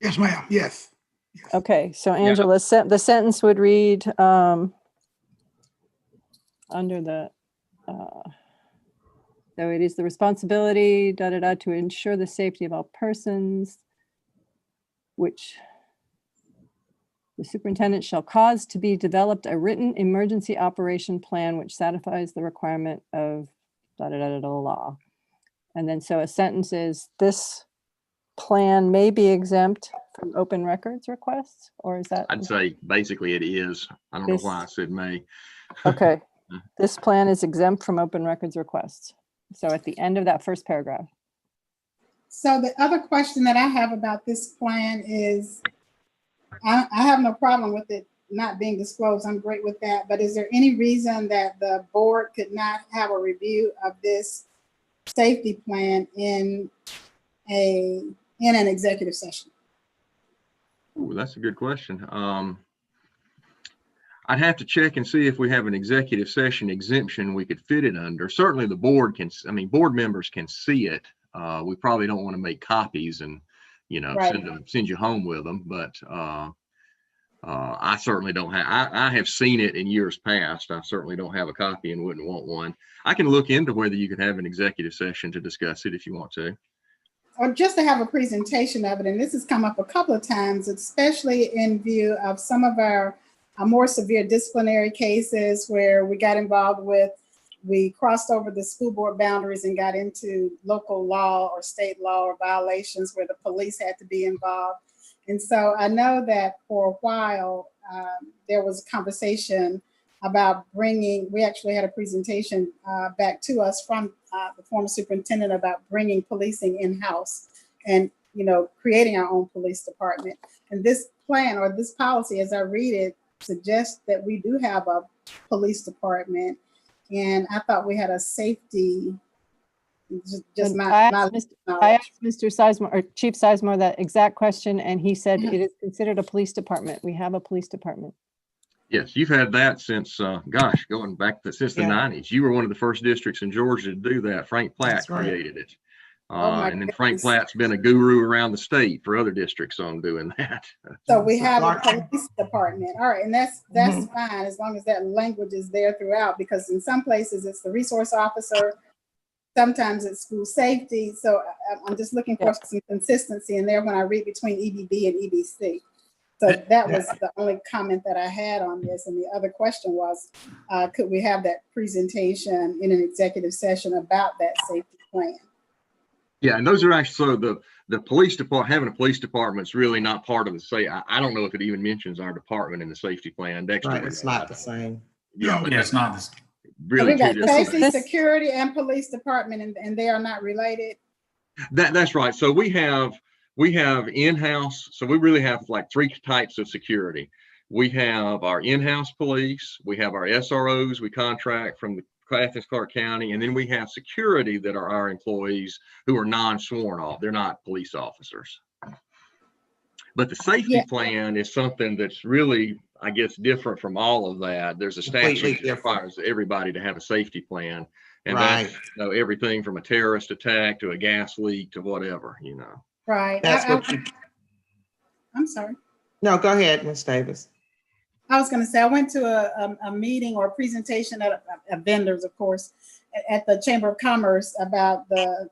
Speaker 6: Yes, ma'am. Yes.
Speaker 2: Okay, so Angela, the sentence would read under the, so it is the responsibility, to ensure the safety of all persons, which the superintendent shall cause to be developed a written emergency operation plan which satisfies the requirement of law. And then so a sentence is, this plan may be exempt from open records requests, or is that?
Speaker 9: I'd say basically it is. I don't know
Speaker 2: This-
Speaker 9: why I said may.
Speaker 2: Okay, this plan is exempt from open records requests. So at the end of that first paragraph.
Speaker 3: So the other question that I have about this plan is, I have no problem with it not being disclosed, I'm great with that. But is there any reason that the board could not have a review of this safety plan in an executive session?
Speaker 9: Ooh, that's a good question. I'd have to check and see if we have an executive session exemption we could fit it under. Certainly the board can, I mean, board members can see it. We probably don't want to make copies and, you know,
Speaker 3: Right.
Speaker 9: send you home with them, but I certainly don't have, I have seen it in years past. I certainly don't have a copy and wouldn't want one. I can look into whether you could have an executive session to discuss it if you want to.
Speaker 3: Or just to have a presentation of it. And this has come up a couple of times, especially in view of some of our more severe disciplinary cases where we got involved with, we crossed over the school board boundaries and got into local law or state law or violations where the police had to be involved. And so I know that for a while, there was a conversation about bringing, we actually had a presentation back to us from the former superintendent about bringing policing in-house and, you know, creating our own police department. And this plan or this policy, as I read it, suggests that we do have a police department. And I thought we had a safety, just
Speaker 2: I asked Mr. Sizemore or Chief Sizemore that exact question, and he said it is considered a police department. We have a police department.
Speaker 9: Yes, you've had that since, gosh, going back to since the 90s. You were one of the first districts in Georgia to do that. Frank Platt
Speaker 5: That's right.
Speaker 9: created it.
Speaker 3: my
Speaker 9: And then Frank
Speaker 3: goodness.
Speaker 9: Platt's been a guru around the state for other districts on doing that.
Speaker 3: So we have a
Speaker 5: Clark.
Speaker 3: police department. All right, and that's fine as long as that language is there throughout, because in some places it's the resource officer, sometimes it's school safety. So I'm just looking for some consistency in there when I read between EBB and EBC. So that was the only comment that I had on this. And the other question was, could we have that presentation in an executive session about that safety plan?
Speaker 9: Yeah, and those are actually, so the police department, having a police department is really not part of the say. I don't know if it even mentions our department in the safety plan. Dexter,
Speaker 5: Right, it's not the same.
Speaker 9: Yeah,
Speaker 13: Yeah, it's not.
Speaker 3: So
Speaker 9: really
Speaker 3: we got
Speaker 9: two different
Speaker 3: safety,
Speaker 9: things.
Speaker 3: security, and police department, and they are not related.
Speaker 9: That's right. So we have in-house. So we really have like three types of security. We have our in-house police. We have our SROs we contract from the Athens Clarke County, and then we have security that are our employees who are non-sworn off. They're not police officers. But the safety plan is something that's really, I guess, different from all of that. There's a statute that requires everybody to have a safety plan. And that's, you know, everything from a terrorist attack to a gas leak to whatever, you know.
Speaker 3: Right.
Speaker 5: That's what you,
Speaker 3: I'm sorry.
Speaker 5: no, go ahead, Ms. Davis.
Speaker 3: I was going to say, I went to a meeting or a presentation at vendors, of course, at the Chamber of Commerce about the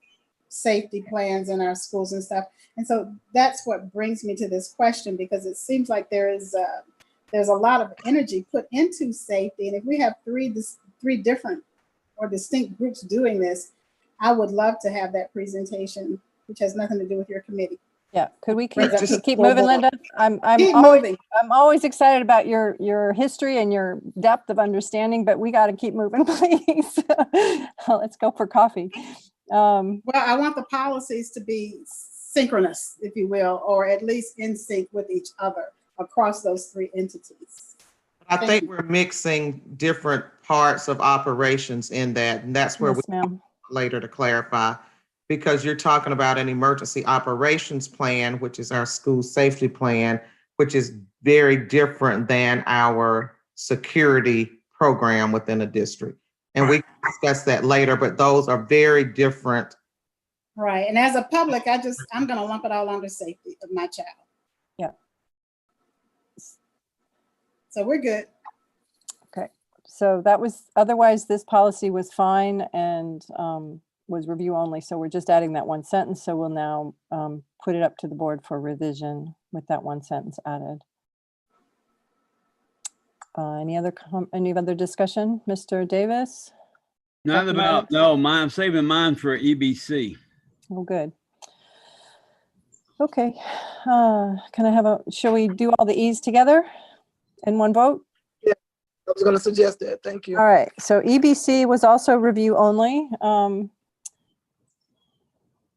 Speaker 3: safety plans in our schools and stuff. And so that's what brings me to this question, because it seems like there's a lot of energy put into safety. And if we have three different or distinct groups doing this, I would love to have that presentation, which has nothing to do with your committee.
Speaker 2: Yeah, could we
Speaker 3: Just
Speaker 2: keep moving, Linda? I'm always excited about your history and your depth of understanding, but we got to keep moving, please. Let's go for coffee.
Speaker 3: Well, I want the policies to be synchronous, if you will, or at least in sync with each other across those three entities.
Speaker 5: I think we're mixing different parts of operations in that, and that's where
Speaker 2: Yes, ma'am.
Speaker 5: later to clarify, because you're talking about an emergency operations plan, which is our school safety plan, which is very different than our security program within a district. And we can discuss that later, but those are very different.
Speaker 3: Right. And as a public, I'm going to lump it all under safety of my child.
Speaker 2: Yeah.
Speaker 3: So we're good.
Speaker 2: Okay. So that was, otherwise this policy was fine and was review only. So we're just adding that one sentence. So we'll now put it up to the board for revision with that one sentence added. Any other discussion? Mr. Davis?
Speaker 10: Not about, no, I'm saving mine for EBC.
Speaker 2: Oh, good. Okay. Can I have shall we do all the E's together in one vote?
Speaker 1: Yeah, I was going to suggest that. Thank you.
Speaker 2: All right. So EBC was also review only.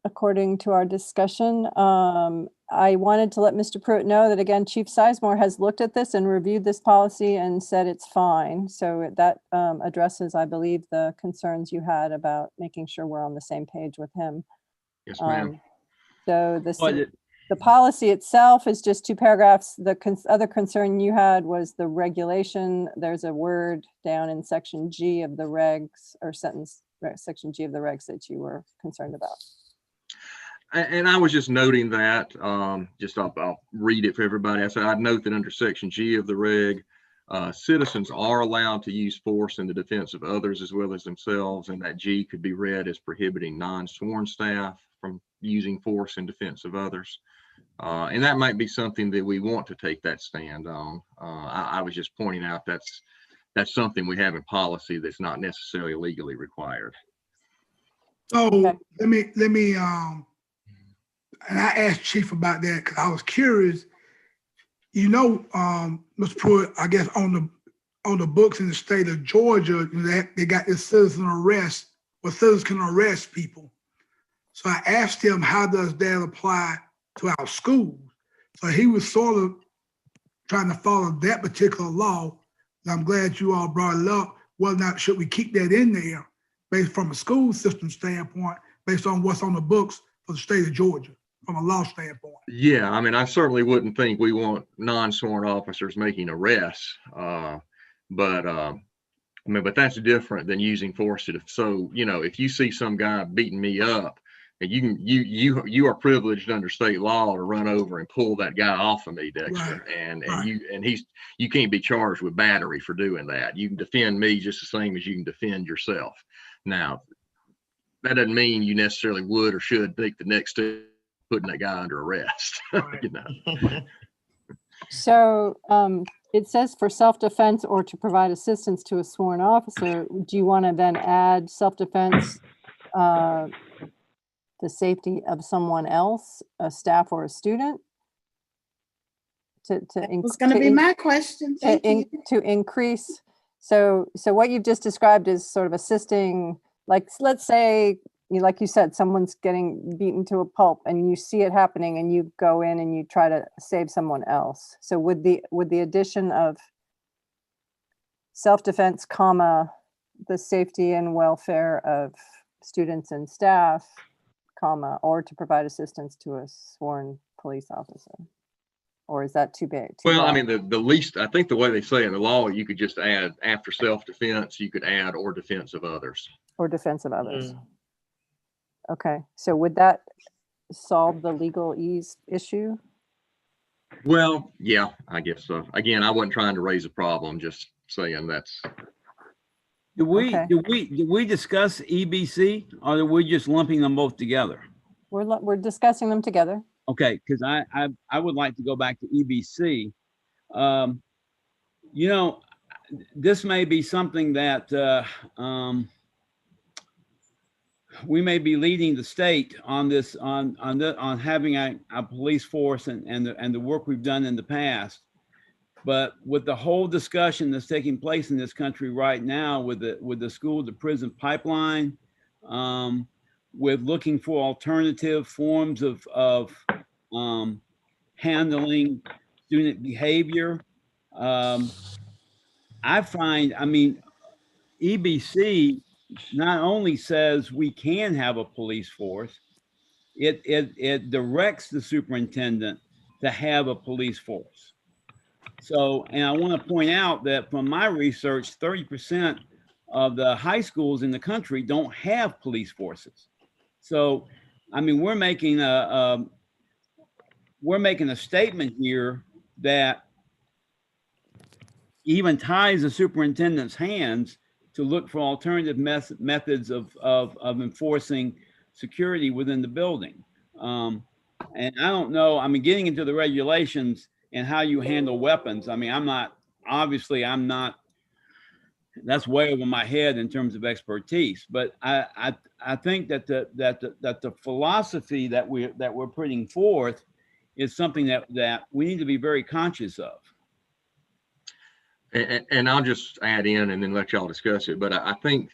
Speaker 2: according to our discussion. I wanted to let Mr. Pruitt know that, again, Chief Sizemore has looked at this and reviewed this policy and said it's fine. So that addresses, I believe, the concerns you had about making sure we're on the same page with him.
Speaker 9: Yes, ma'am.
Speaker 2: So
Speaker 10: But
Speaker 2: the policy itself is just 2 paragraphs. The other concern you had was the regulation. There's a word down in section G of the regs, or section G of the regs, that you were concerned about.
Speaker 9: And I was just noting that, I'll read it for everybody. I said, I'd note that under section G of the reg, citizens are allowed to use force in the defense of others as well as themselves, and that G could be read as prohibiting non-sworn staff from using force in defense of others. And that might be something that we want to take that stand on. I was just pointing out that's something we have in policy that's not necessarily legally required.
Speaker 6: So
Speaker 2: Okay.
Speaker 6: let me and I asked Chief about that because I was curious. You know, Mr. Pruitt, I guess on the books in the state of Georgia, they got this citizen arrest, where citizens can arrest people. So I asked him, how does that apply to our schools? So he was sort of trying to follow that particular law. And I'm glad you all brought it up. Whether or not should we keep that in there based from a school system standpoint, based on what's on the books for the state of Georgia from a law standpoint?
Speaker 9: Yeah, I mean, I certainly wouldn't think we want non-sworn officers making arrests, but that's different than using force to. So, if you see some guy beating me up, and you are privileged under state law to run over and pull that guy off of me, Dexter,
Speaker 6: Right.
Speaker 9: and you can't be charged with battery for doing that. You can defend me just the same as you can defend yourself. Now, that doesn't mean you necessarily would or should take the next step, putting that guy under arrest.
Speaker 6: Right.
Speaker 2: So it says for self-defense or to provide assistance to a sworn officer. Do you want to then add self-defense, the safety of someone else, a staff or a student?
Speaker 3: Was going to be my question. Thank you.
Speaker 2: To increase. So what you've just described is sort of assisting, like, let's say, like you said, someone's getting beaten to a pulp and you see it happening and you go in and you try to save someone else. So would the addition of self-defense, the safety and welfare of students and staff, or to provide assistance to a sworn police officer? Or is that too big?
Speaker 9: Well, I mean, the least, I think the way they say in the law, you could just add after self-defense, you could add or defense of others.
Speaker 2: Or defense of others. Okay, so would that solve the legalese issue?
Speaker 9: Well, yeah, I guess so. Again, I wasn't trying to raise a problem, just saying that's.
Speaker 10: Do
Speaker 2: Okay.
Speaker 10: we discuss EBC, or are we just lumping them both together?
Speaker 2: We're discussing them together.
Speaker 10: Okay, because I would like to go back to EBC. This may be something that we may be leading the state on this, on having a police force and the work we've done in the past. But with the whole discussion that's taking place in this country right now with the school to prison pipeline, with looking for alternative forms of handling student behavior, I find, EBC not only says we can have a police force, it directs the superintendent to have a police force. So, and I want to point out that from my research, 30% of the high schools in the country don't have police forces. So, we're making a statement here that even ties the superintendent's hands to look for alternative methods of enforcing security within the building. And I don't know, getting into the regulations and how you handle weapons. I'm not, that's way over my head in terms of expertise, but I think that the philosophy that we're putting forth is something that we need to be very conscious of.
Speaker 9: And I'll just add in and then let y'all discuss it. But I think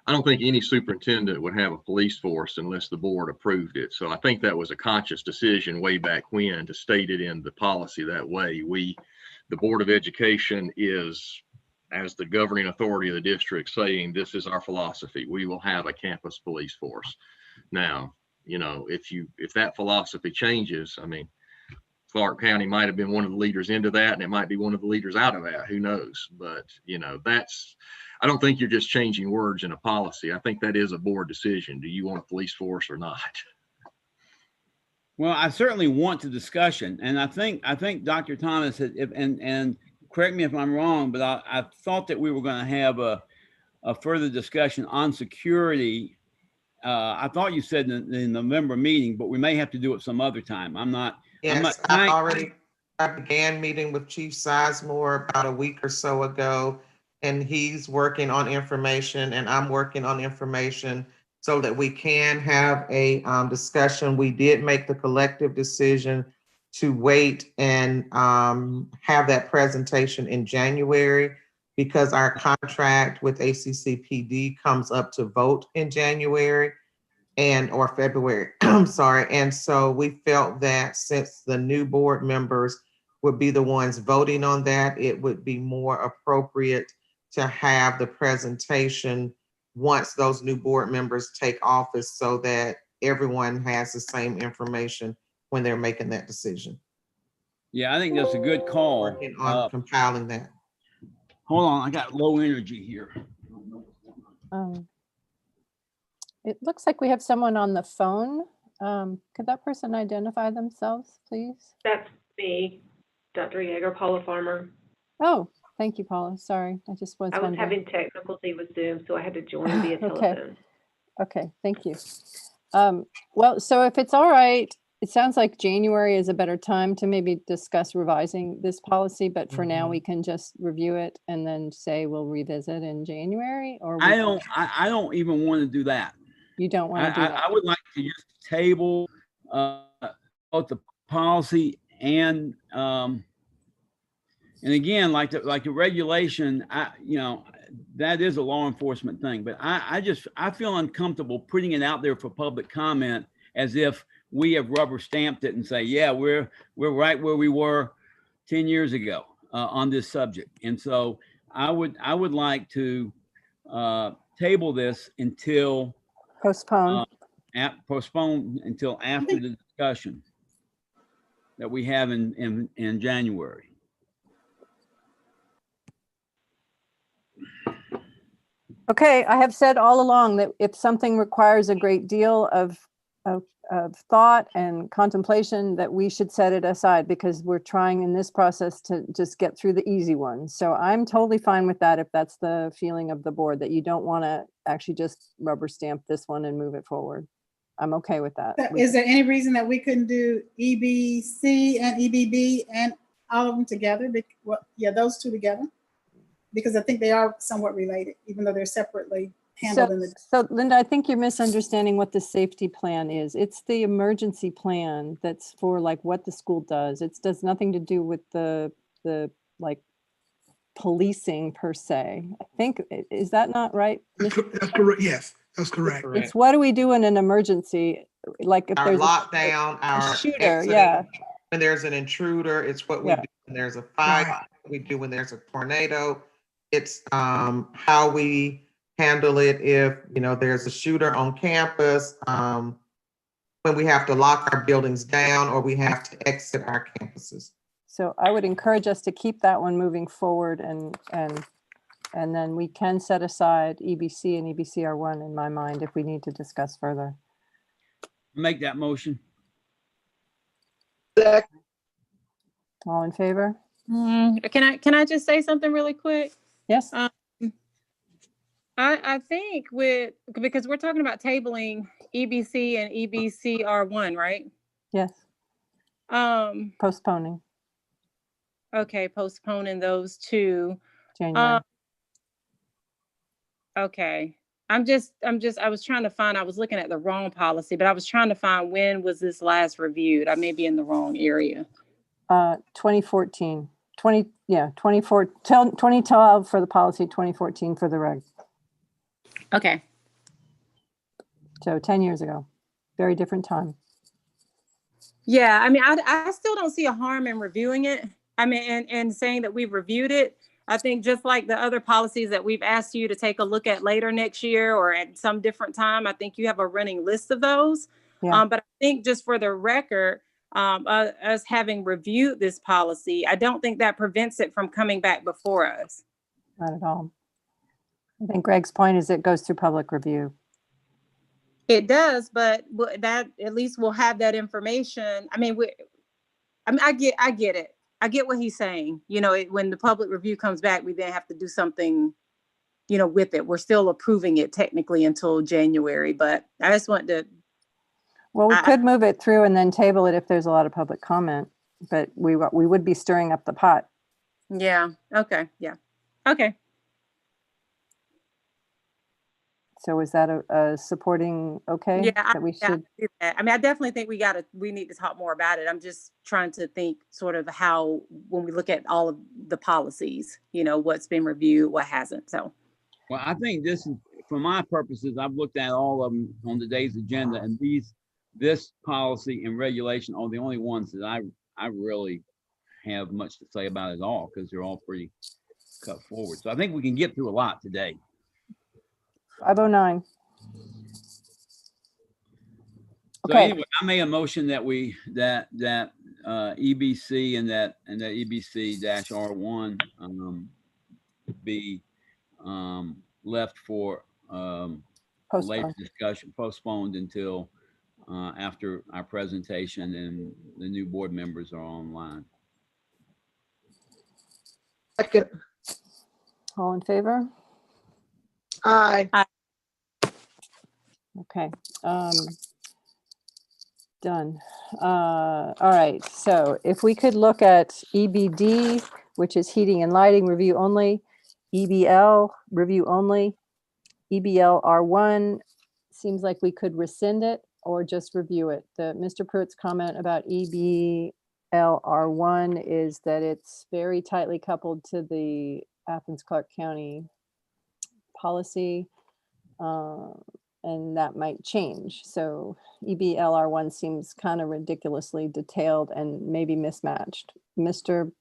Speaker 9: I don't think any superintendent would have a police force unless the board approved it. So I think that was a conscious decision way back when to state it in the policy that way. The Board of Education is, as the governing authority of the district, saying this is our philosophy. We will have a campus police force. Now, you know, if that philosophy changes, I mean, Clark County might have been one of the leaders into that, and it might be one of the leaders out of that. Who knows? But, you know, I don't think you're just changing words in a policy. I think that is a board decision. Do you want a police force or not?
Speaker 10: Well, I certainly want the discussion, and I think Dr. Thomas had, and correct me if I'm wrong, but I thought that we were going to have a further discussion on security. I thought you said in the November meeting, but we may have to do it some other time.
Speaker 5: Yes, I began meeting with Chief Sizemore about a week or so ago, and he's working on information and I'm working on information so that we can have a discussion. We did make the collective decision to wait and have that presentation in January because our contract with ACCPD comes up to vote in January or February, I'm sorry. And so we felt that since the new board members would be the ones voting on that, it would be more appropriate to have the presentation once those new board members take office so that everyone has the same information when they're making that decision.
Speaker 10: Yeah, I think that's a good call.
Speaker 5: Working on compiling that.
Speaker 10: Hold on, I got low energy here.
Speaker 2: It looks like we have someone on the phone. Could that person identify themselves, please?
Speaker 13: That's me, Dr. Yeager, Paula Farmer.
Speaker 2: Oh, thank you, Paula. Sorry, I just was
Speaker 13: I was
Speaker 2: wondering.
Speaker 13: having technical difficulty with Zoom, so I had to join via telephone.
Speaker 2: Okay, thank you. Well, so if it's all right, it sounds like January is a better time to maybe discuss revising this policy, but for now we can just review it and then say we'll revisit in January, or
Speaker 10: I don't even want to do that.
Speaker 2: You don't want to do that?
Speaker 10: I would like to just table both the policy and again, like the regulation, that is a law enforcement thing, but I feel uncomfortable putting it out there for public comment as if we have rubber stamped it and say, yeah, we're right where we were 10 years ago on this subject. And so I would like to table this until
Speaker 2: postpone
Speaker 10: until after the discussion that we have in January.
Speaker 2: Okay, I have said all along that if something requires a great deal of thought and contemplation, that we should set it aside because we're trying in this process to just get through the easy ones. So I'm totally fine with that if that's the feeling of the board, that you don't want to actually just rubber stamp this one and move it forward. I'm okay with that.
Speaker 3: Is there any reason that we couldn't do EBC and EBB and all of them together? Well, yeah, those two together, because I think they are somewhat related, even though they're separately handled.
Speaker 2: So Linda, I think you're misunderstanding what the safety plan is. It's the emergency plan that's for like what the school does. It does nothing to do with the like policing per se. I think, is that not right?
Speaker 6: That's correct. Yes, that's correct.
Speaker 2: It's what do we do in an emergency? Like if
Speaker 5: Our
Speaker 2: there's
Speaker 5: lockdown, our
Speaker 2: shooter,
Speaker 5: exiting,
Speaker 2: yeah.
Speaker 5: when there's an intruder, it's what we do when there's a fire, what we do when there's a tornado. It's how we handle it if there's a shooter on campus, when we have to lock our buildings down or we have to exit our campuses.
Speaker 2: So I would encourage us to keep that one moving forward, and then we can set aside EBC and EBCR1 in my mind if we need to discuss further.
Speaker 10: Make that motion.
Speaker 2: All in favor?
Speaker 7: Can I just say something really quick?
Speaker 2: Yes.
Speaker 7: I think because we're talking about tabling EBC and EBCR1, right?
Speaker 2: Yes. Postponing.
Speaker 7: Okay, postponing those two.
Speaker 2: January.
Speaker 7: Okay. I was trying to find, I was looking at the wrong policy, but I was trying to find when was this last reviewed? I may be in the wrong area.
Speaker 2: 2014. 2012 for the policy, 2014 for the reg.
Speaker 7: Okay,
Speaker 2: So 10 years ago, very different time.
Speaker 7: Yeah, I mean, I still don't see a harm in reviewing it. I mean, and saying that we've reviewed it. I think just like the other policies that we've asked you to take a look at later next year or at some different time, I think you have a running list of those.
Speaker 2: Yeah.
Speaker 7: But I think just for the record, us having reviewed this policy, I don't think that prevents it from coming back before us.
Speaker 2: Not at all. I think Greg's point is it goes through public review.
Speaker 7: It does, but that at least we'll have that information. I mean, I get it. I get what he's saying. You know, when the public review comes back, we then have to do something, you know, with it. We're still approving it technically until January, but I just want to.
Speaker 2: Well, we could move it through and then table it if there's a lot of public comment, but we would be stirring up the pot.
Speaker 7: Yeah. Okay. Yeah. Okay.
Speaker 2: So is that a supporting okay?
Speaker 7: Yeah,
Speaker 2: That we
Speaker 7: I
Speaker 2: should,
Speaker 7: do that. I mean, I definitely think we need to talk more about it. I'm just trying to think sort of how, when we look at all of the policies, you know, what's been reviewed, what hasn't. So.
Speaker 10: Well, I think this is, for my purposes, I've looked at all of them on today's agenda, and this policy and regulation are the only ones that I really have much to say about at all, because they're all pretty cut forward. So I think we can get through a lot today.
Speaker 2: 509.
Speaker 10: So
Speaker 2: Okay.
Speaker 10: anyway, I made a motion that EBC and that EBC-R1 be left for later
Speaker 2: Postpone.
Speaker 10: discussion, postponed until after our presentation and the new board members are online.
Speaker 1: Second.
Speaker 2: All in favor?
Speaker 1: Aye.
Speaker 2: Okay. Done. All right. So if we could look at EBD, which is heating and lighting review only, EBL review only, EBL R1 seems like we could rescind it or just review it. Mr. Pruitt's comment about EBL R1 is that it's very tightly coupled to the Athens-Clarke County policy, and that might change. So EBLR1 seems kind of ridiculously detailed and maybe mismatched. Mr.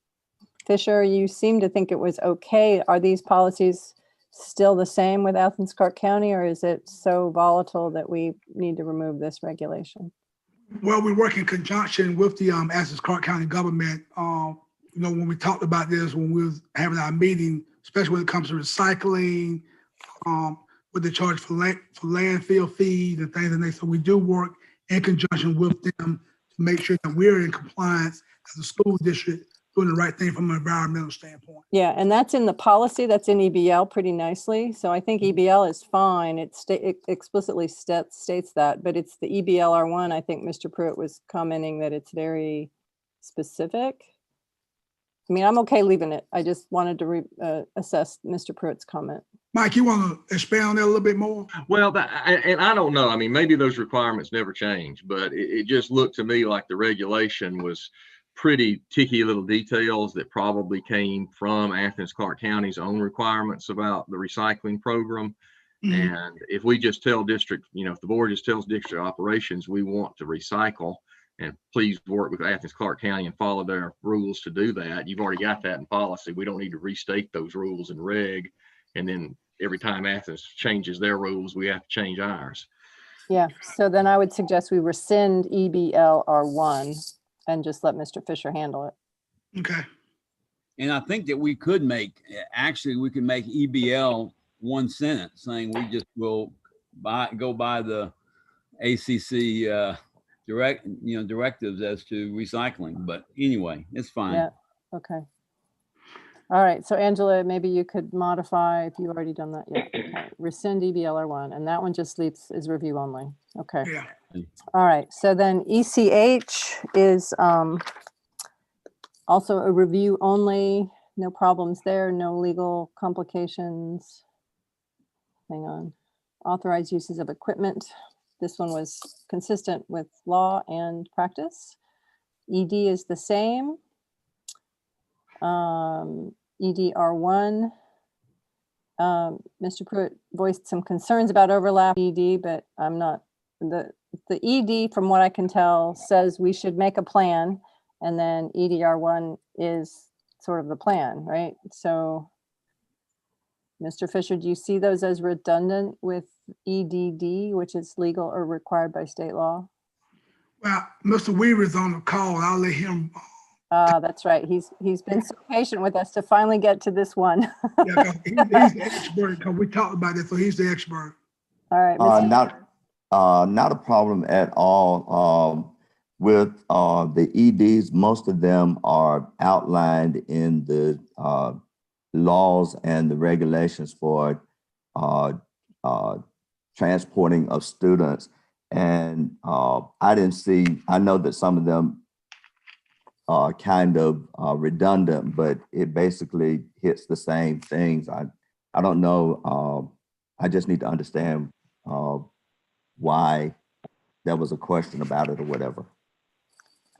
Speaker 2: Fisher, you seem to think it was okay. Are these policies still the same with Athens-Clarke County, or is it so volatile that we need to remove this regulation?
Speaker 6: Well, we work in conjunction with the Athens-Clarke County government. You know, when we talked about this, when we was having our meeting, especially when it comes to recycling, with the charge for landfill fees and things, and so we do work in conjunction with them to make sure that we're in compliance as a school district, doing the right thing from an environmental standpoint.
Speaker 2: Yeah, and that's in the policy, that's in EBL pretty nicely. So I think EBL is fine. It explicitly states that, but it's the EBLR1. I think Mr. Pruitt was commenting that it's very specific. I mean, I'm okay leaving it. I just wanted to assess Mr. Pruitt's comment.
Speaker 6: Mike, you want to expand on that a little bit more?
Speaker 9: Well, and I don't know. I mean, maybe those requirements never change, but it just looked to me like the regulation was pretty ticky little details that probably came from Athens-Clarke County's own requirements about the recycling program.
Speaker 6: Mhm.
Speaker 9: And if we just tell district, you know, if the board just tells district operations, we want to recycle, and please work with Athens-Clarke County and follow their rules to do that. You've already got that in policy. We don't need to restate those rules in reg. And then every time Athens changes their rules, we have to change ours.
Speaker 2: Yeah, so then I would suggest we rescind EBLR1 and just let Mr. Fisher handle it.
Speaker 6: Okay.
Speaker 10: And I think that we could make EBL one sentence saying we just will go by the ACC directives as to recycling. But anyway, it's fine.
Speaker 2: Yeah, okay. All right, so Angela, maybe you could modify if you've already done that yet. Okay. Rescind EBLR1, and that one just leaves is review only. Okay.
Speaker 6: Yeah.
Speaker 2: All right, so then ECH is also a review only, no problems there, no legal complications. Hang on. Authorized uses of equipment. This one was consistent with law and practice. ED is the same. EDR1. Mr. Pruitt voiced some concerns about overlap ED, but I'm not the ED, from what I can tell, says we should make a plan, and then EDR1 is sort of the plan, right? So, Mr. Fisher, do you see those as redundant with EDD, which is legal or required by state law?
Speaker 6: Well, Mr. Weaver's on the call. I'll let him.
Speaker 2: That's right. He's been so patient with us to finally get to this one.
Speaker 6: Yeah, 'cause he's the expert, because we talked about it, so he's the expert.
Speaker 2: All right, Mr.
Speaker 14: Not a problem at all. With the EDs, most of them are outlined in the laws and the regulations for transporting of students. And I know that some of them are kind of redundant, but it basically hits the same things. I don't know. I just need to understand why there was a question about it or whatever.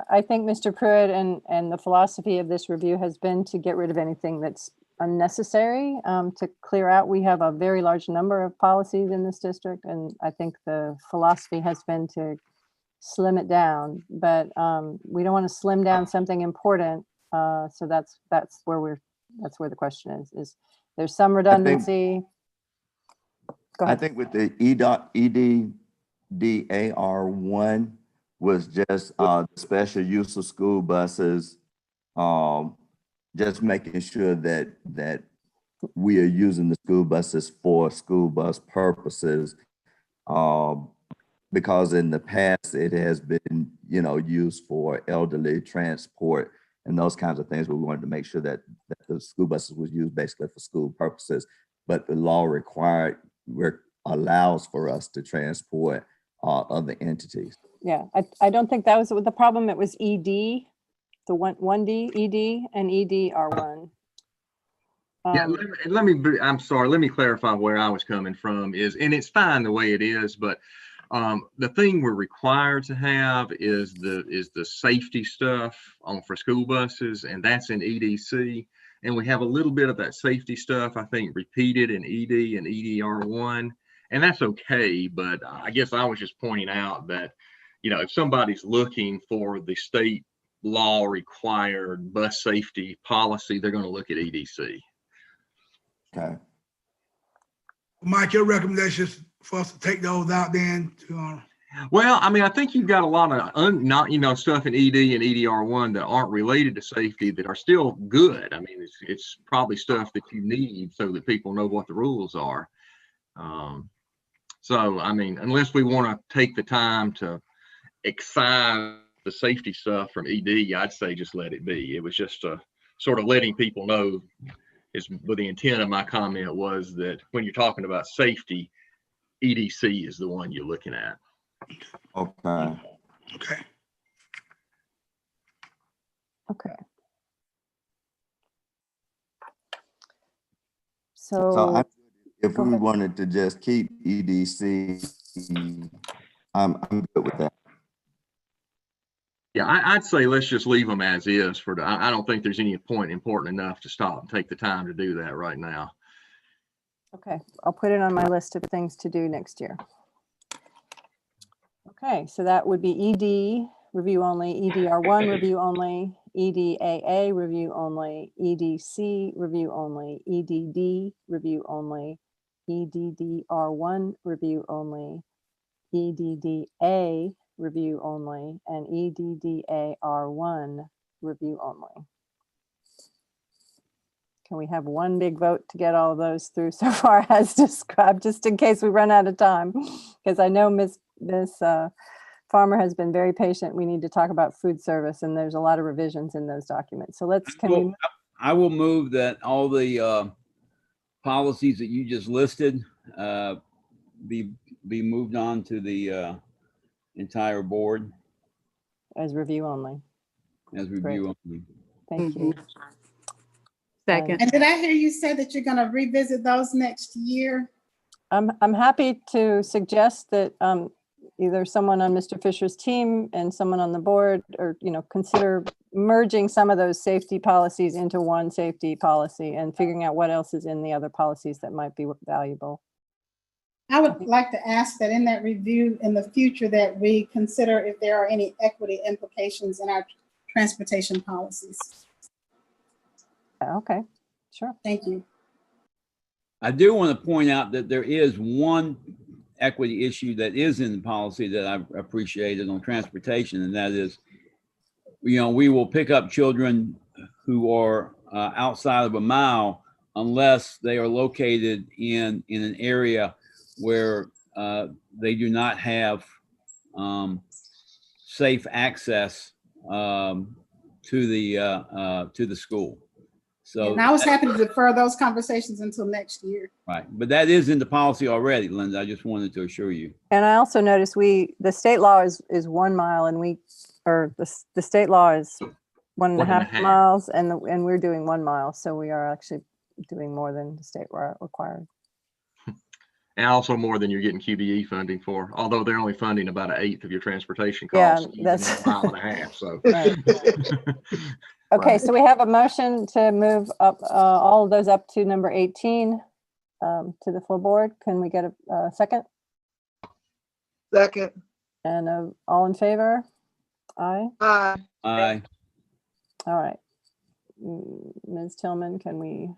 Speaker 2: I think Mr. Pruitt and the philosophy of this review has been to get rid of anything that's unnecessary, to clear out. We have a very large number of policies in this district, and I think the philosophy has been to slim it down, but we don't want to slim down something important. So that's where the question is there's some redundancy. Go
Speaker 14: I
Speaker 2: ahead.
Speaker 14: think with the EDDAR1 was just special use of school buses, just making sure that we are using the school buses for school bus purposes, because in the past it has been, used for elderly transport and those kinds of things. We wanted to make sure that the school buses was used basically for school purposes, but the law allows for us to transport other entities.
Speaker 2: Yeah, I don't think that was the problem. It was ED, the 1D, ED, and EDR1.
Speaker 9: Yeah, I'm sorry, let me clarify where I was coming from and it's fine the way it is, but the thing we're required to have is the safety stuff for school buses, and that's in EDC. And we have a little bit of that safety stuff, I think, repeated in ED and EDR1, and that's okay. But I guess I was just pointing out that, if somebody's looking for the state law required bus safety policy, they're going to look at EDC.
Speaker 14: Okay.
Speaker 6: Mike, your recommendations for us to take those out then?
Speaker 9: Well, I mean, I think you've got a lot of stuff in ED and EDR1 that aren't related to safety that are still good. I mean, it's probably stuff that you need so that people know what the rules are. So, I mean, unless we want to take the time to excise the safety stuff from ED, I'd say just let it be. It was just sort of letting people know. But the intent of my comment was that when you're talking about safety, EDC is the one you're looking at.
Speaker 14: Okay.
Speaker 2: Okay.
Speaker 14: So if we wanted to just keep EDC, I'm good with that.
Speaker 9: Yeah, I'd say let's just leave them as is I don't think there's any point important enough to stop and take the time to do that right now.
Speaker 2: Okay, I'll put it on my list of things to do next year. Okay, so that would be ED, review only, EDR1, review only, EDAA, review only, EDC, review only, EDD, review only, EDDR1, review only, EDDA, review only, and EDDAR1, review only. Can we have one big vote to get all of those through so far as described, just in case we run out of time? Because I know Ms. Farmer has been very patient. We need to talk about food service, and there's a lot of revisions in those documents. So
Speaker 10: I will move that all the policies that you just listed be moved on to the entire board
Speaker 2: as review only.
Speaker 10: Only.
Speaker 2: Thank you.
Speaker 7: Second.
Speaker 3: And did I hear you say that you're going to revisit those next year?
Speaker 2: I'm happy to suggest that either someone on Mr. Fisher's team and someone on the board, or consider merging some of those safety policies into one safety policy and figuring out what else is in the other policies that might be valuable.
Speaker 3: I would like to ask that in that review in the future that we consider if there are any equity implications in our transportation policies.
Speaker 2: Okay, sure.
Speaker 3: Thank you.
Speaker 10: I do want to point out that there is one equity issue that is in the policy that I appreciated on transportation, and that is, we will pick up children who are outside of a mile unless they are located in an area where they do not have safe access to the school. So
Speaker 3: And I was happy to defer those conversations until next year.
Speaker 10: right, but that is in the policy already, Linda. I just wanted to assure you.
Speaker 2: And I also noticed the state law is 1 mile, and the state law is 1.5 miles, and we're doing 1 mile. So we are actually doing more than the state required.
Speaker 9: And also more than you're getting QBE funding for, although they're only funding about 1/8 of your transportation costs.
Speaker 2: Yeah, that's
Speaker 9: a mile and a half. So.
Speaker 2: Right. Okay, so we have a motion to move up all of those up to number 18 to the full board. Can we get a second?
Speaker 1: Second.
Speaker 2: And all in favor? Aye.
Speaker 1: Aye.
Speaker 10: Aye.
Speaker 2: All right. Ms. Tillman, can we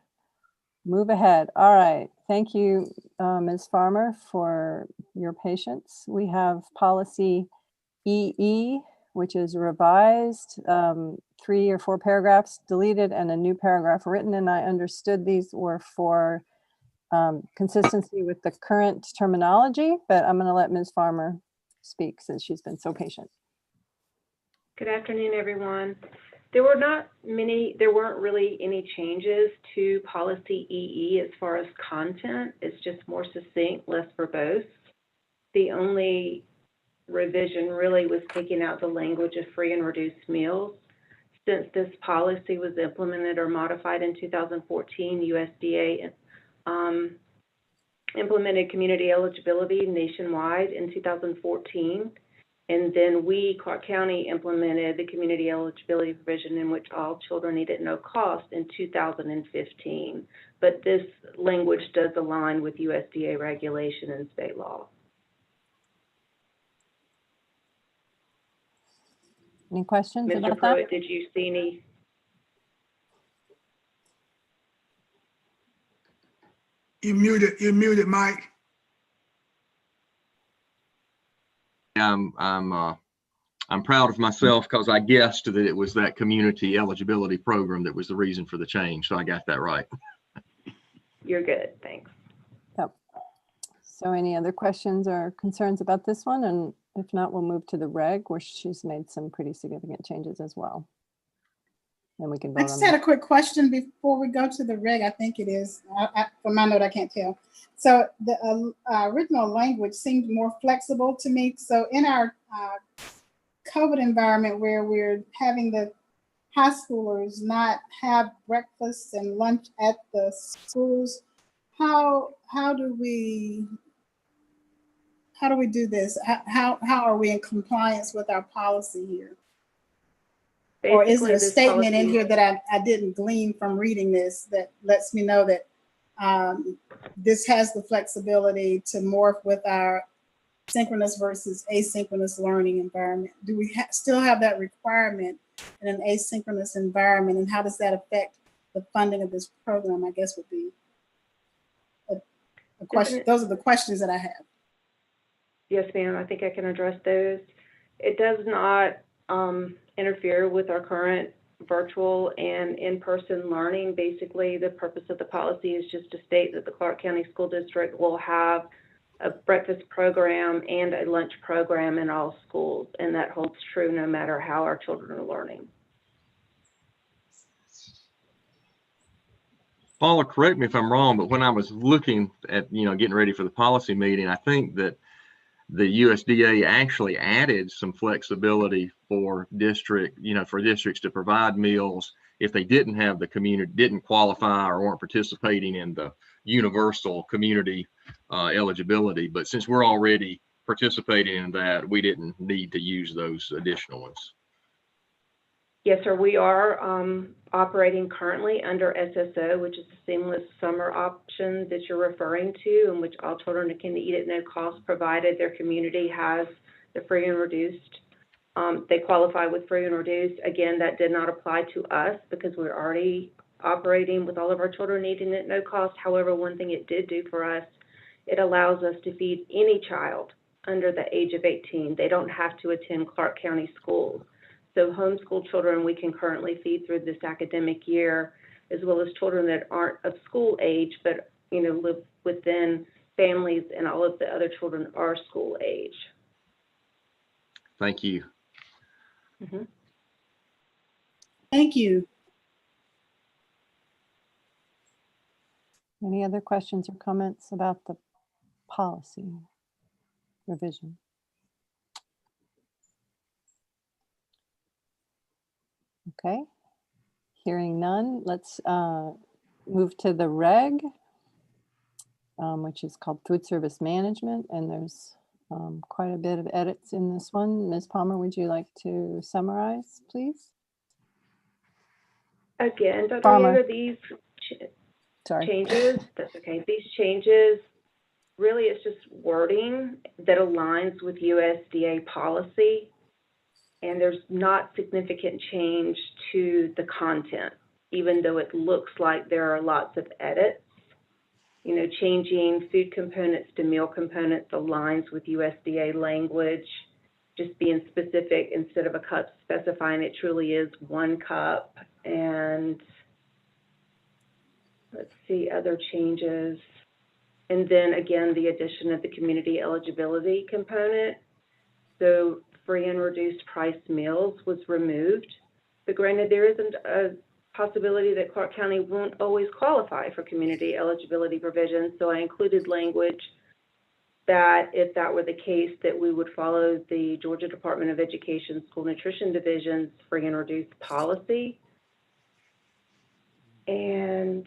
Speaker 2: move ahead? All right. Thank you, Ms. Farmer, for your patience. We have policy EE, which is revised, 3 or 4 paragraphs deleted and a new paragraph written. And I understood these were for consistency with the current terminology, but I'm going to let Ms. Farmer speak since she's been so patient.
Speaker 13: Good afternoon, everyone. There weren't really any changes to policy EE as far as content. It's just more succinct, less verbose. The only revision really was taking out the language of free and reduced meals. Since this policy was implemented or modified in 2014, USDA implemented community eligibility nationwide in 2014. And then we, Clark County, implemented the community eligibility provision in which all children eat at no cost in 2015. But this language does align with USDA regulation and state law.
Speaker 2: Any questions
Speaker 13: Mr.
Speaker 2: about
Speaker 13: Pruitt,
Speaker 2: that?
Speaker 13: did you see any?
Speaker 6: You're muted, Mike.
Speaker 9: I'm proud of myself because I guessed that it was that community eligibility program that was the reason for the change. So I got that right.
Speaker 13: You're good, thanks.
Speaker 2: Yep. So any other questions or concerns about this one? And if not, we'll move to the reg, where she's made some pretty significant changes as well. And we can vote
Speaker 3: I
Speaker 2: on
Speaker 3: just had
Speaker 2: that.
Speaker 3: a quick question before we go to the reg. I think it is, from my note, I can't tell. So the original language seemed more flexible to me. So in our COVID environment where we're having the high schoolers not have breakfast and lunch at the schools, how do we do this? How are we in compliance with our policy here? Or is there a statement in here that I didn't glean from reading this that lets me know that this has the flexibility to morph with our synchronous versus asynchronous learning environment? Do we still have that requirement in an asynchronous environment, and how does that affect the funding of this program? I guess would be a question. Those are the questions that I have.
Speaker 13: Yes, ma'am, I think I can address those. It does not interfere with our current virtual and in-person learning. Basically, the purpose of the policy is just to state that the Clark County School District will have a breakfast program and a lunch program in all schools, and that holds true no matter how our children are learning.
Speaker 9: Paula, correct me if I'm wrong, but when I was looking at, getting ready for the policy meeting, I think that the USDA actually added some flexibility for districts to provide meals if they didn't have the community, didn't qualify or weren't participating in the universal community eligibility. But since we're already participating in that, we didn't need to use those additional ones.
Speaker 13: Yes, sir. We are operating currently under SSO, which is the Seamless Summer Option that you're referring to, in which all children can eat at no cost, provided their community has the free and reduced. They qualify with free and reduced. Again, that did not apply to us because we're already operating with all of our children eating at no cost. However, one thing it did do for us, it allows us to feed any child under the age of 18. They don't have to attend Clark County schools. So homeschool children we can currently feed through this academic year, as well as children that aren't of school age, but live within families, and all of the other children are school age.
Speaker 9: Thank you.
Speaker 13: Mhm.
Speaker 3: Thank you.
Speaker 2: Any other questions or comments about the policy revision? Okay, hearing none, let's move to the reg, which is called food service management, and there's quite a bit of edits in this one. Ms. Palmer, would you like to summarize, please?
Speaker 13: Again, Dr.
Speaker 2: Palmer.
Speaker 13: Yeager, these
Speaker 2: Sorry.
Speaker 13: changes, that's okay. These changes, really it's just wording that aligns with USDA policy, and there's not significant change to the content, even though it looks like there are lots of edits. Changing food components to meal components aligns with USDA language, just being specific instead of a cup, specifying it truly is 1 cup. And let's see, other changes. And then again, the addition of the community eligibility component. So free and reduced price meals was removed. But granted, there isn't a possibility that Clark County won't always qualify for community eligibility provisions. So I included language that if that were the case, that we would follow the Georgia Department of Education School Nutrition Division's free and reduced policy. And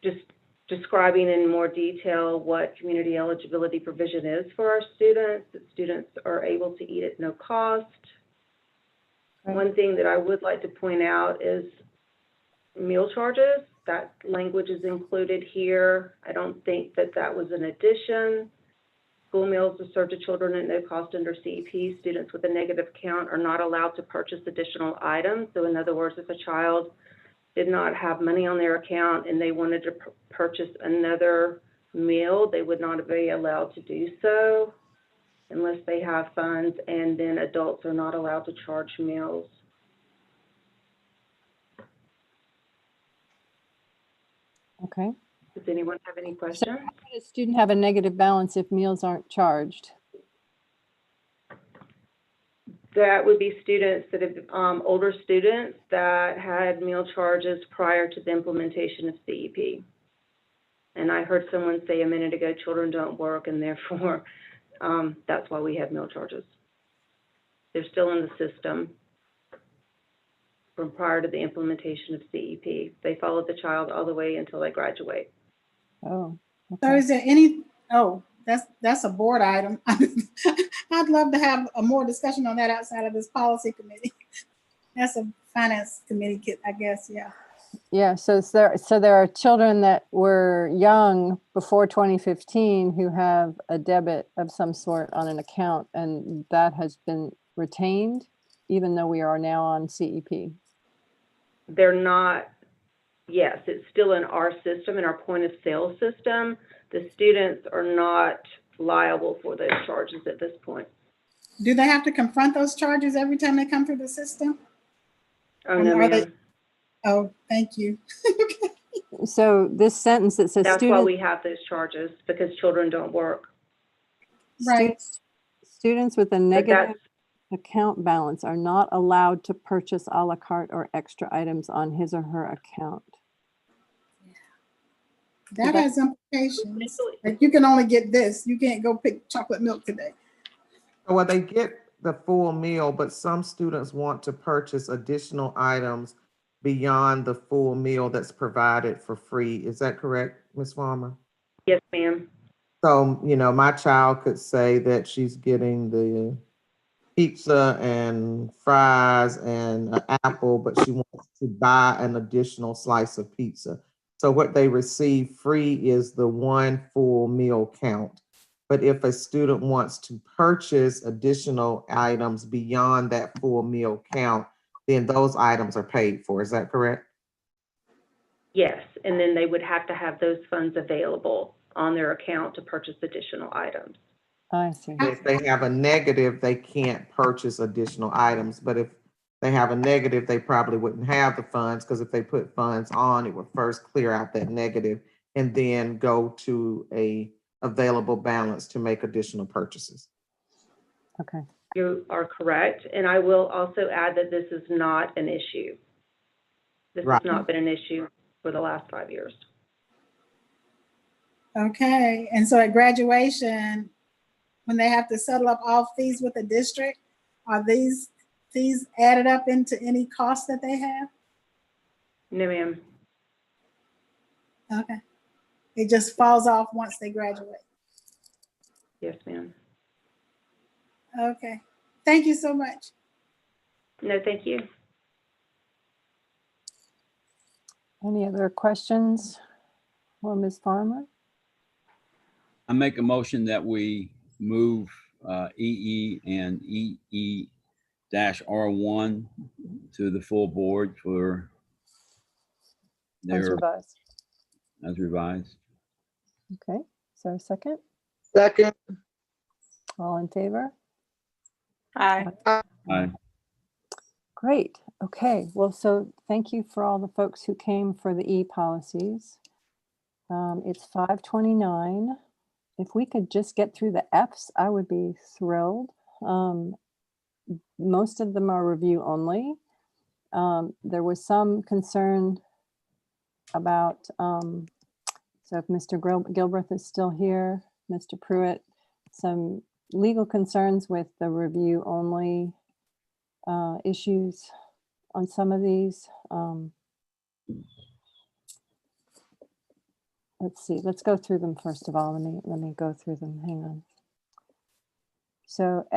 Speaker 13: just describing in more detail what community eligibility provision is for our students, that students are able to eat at no cost.
Speaker 2: Right.
Speaker 13: One thing that I would like to point out is meal charges. That language is included here. I don't think that that was an addition. School meals are served to children at no cost under CEP. Students with a negative count are not allowed to purchase additional items. So in other words, if a child did not have money on their account and they wanted to purchase another meal, they would not be allowed to do so unless they have funds, and then adults are not allowed to charge meals.
Speaker 2: Okay.
Speaker 13: Does anyone have any questions?
Speaker 2: How would a student have a negative balance if meals aren't charged?
Speaker 13: That would be students that have, older students that had meal charges prior to the implementation of CEP. And I heard someone say a minute ago, children don't work, and therefore that's why we have meal charges. They're still in the system from prior to the implementation of CEP. They follow the child all the way until they graduate.
Speaker 2: Oh,
Speaker 3: So
Speaker 2: okay.
Speaker 3: is there any, that's a board item. I'd love to have a more discussion on that outside of this policy committee. That's a finance committee, I guess, yeah.
Speaker 2: Yeah, so there are children that were young before 2015 who have a debit of some sort on an account, and that has been retained even though we are now on CEP.
Speaker 13: They're not, yes, it's still in our system, in our point of sale system. The students are not liable for those charges at this point.
Speaker 3: Do they have to confront those charges every time they come through the system?
Speaker 13: Oh, no, ma'am.
Speaker 3: Oh, thank you.
Speaker 2: So this sentence that says
Speaker 13: That's why
Speaker 2: students,
Speaker 13: we have those charges, because children don't work.
Speaker 3: Right.
Speaker 2: students with a
Speaker 13: But
Speaker 2: negative
Speaker 13: that's,
Speaker 2: account balance are not allowed to purchase a la carte or extra items on his or her account.
Speaker 3: That has implications. Like, you can only get this. You can't go pick chocolate milk today.
Speaker 5: Well, they get the full meal, but some students want to purchase additional items beyond the full meal that's provided for free. Is that correct, Ms. Farmer?
Speaker 13: yes, ma'am.
Speaker 5: So, my child could say that she's getting the pizza and fries and an apple, but she wants to buy an additional slice of pizza. So what they receive free is the one full meal count. But if a student wants to purchase additional items beyond that full meal count, then those items are paid for. Is that correct?
Speaker 13: Yes, and then they would have to have those funds available on their account to purchase additional items.
Speaker 2: I see.
Speaker 5: If they have a negative, they can't purchase additional items. But if they have a negative, they probably wouldn't have the funds, because if they put funds on, it would first clear out that negative and then go to a available balance to make additional purchases.
Speaker 2: Okay.
Speaker 13: You are correct, and I will also add that this is not an issue. This
Speaker 5: Right.
Speaker 13: has not been an issue for the last 5 years.
Speaker 3: Okay, and so at graduation, when they have to settle up all fees with the district, are these fees added up into any costs that they have?
Speaker 13: No, ma'am.
Speaker 3: Okay. It just falls off once they graduate.
Speaker 13: Yes, ma'am.
Speaker 3: Okay. Thank you so much.
Speaker 13: No, thank you.
Speaker 2: Any other questions for Ms. Farmer?
Speaker 10: I make a motion that we move EE and EE-R1 to the full board for
Speaker 2: As
Speaker 10: their,
Speaker 2: revised.
Speaker 10: as revised.
Speaker 2: Okay, so a second,
Speaker 1: Second.
Speaker 2: all in favor?
Speaker 7: Aye.
Speaker 10: Aye.
Speaker 2: Great. Okay. Well, so thank you for all the folks who came for the e-policies. It's 5:29. If we could just get through the Fs, I would be thrilled. Most of them are review only. There was some concern about, so if Mr. Gilbreth is still here, Mr. Pruitt, some legal concerns with the review only issues on some of these. Let's see, let's go through them first of all. Let me go through them. Hang on. So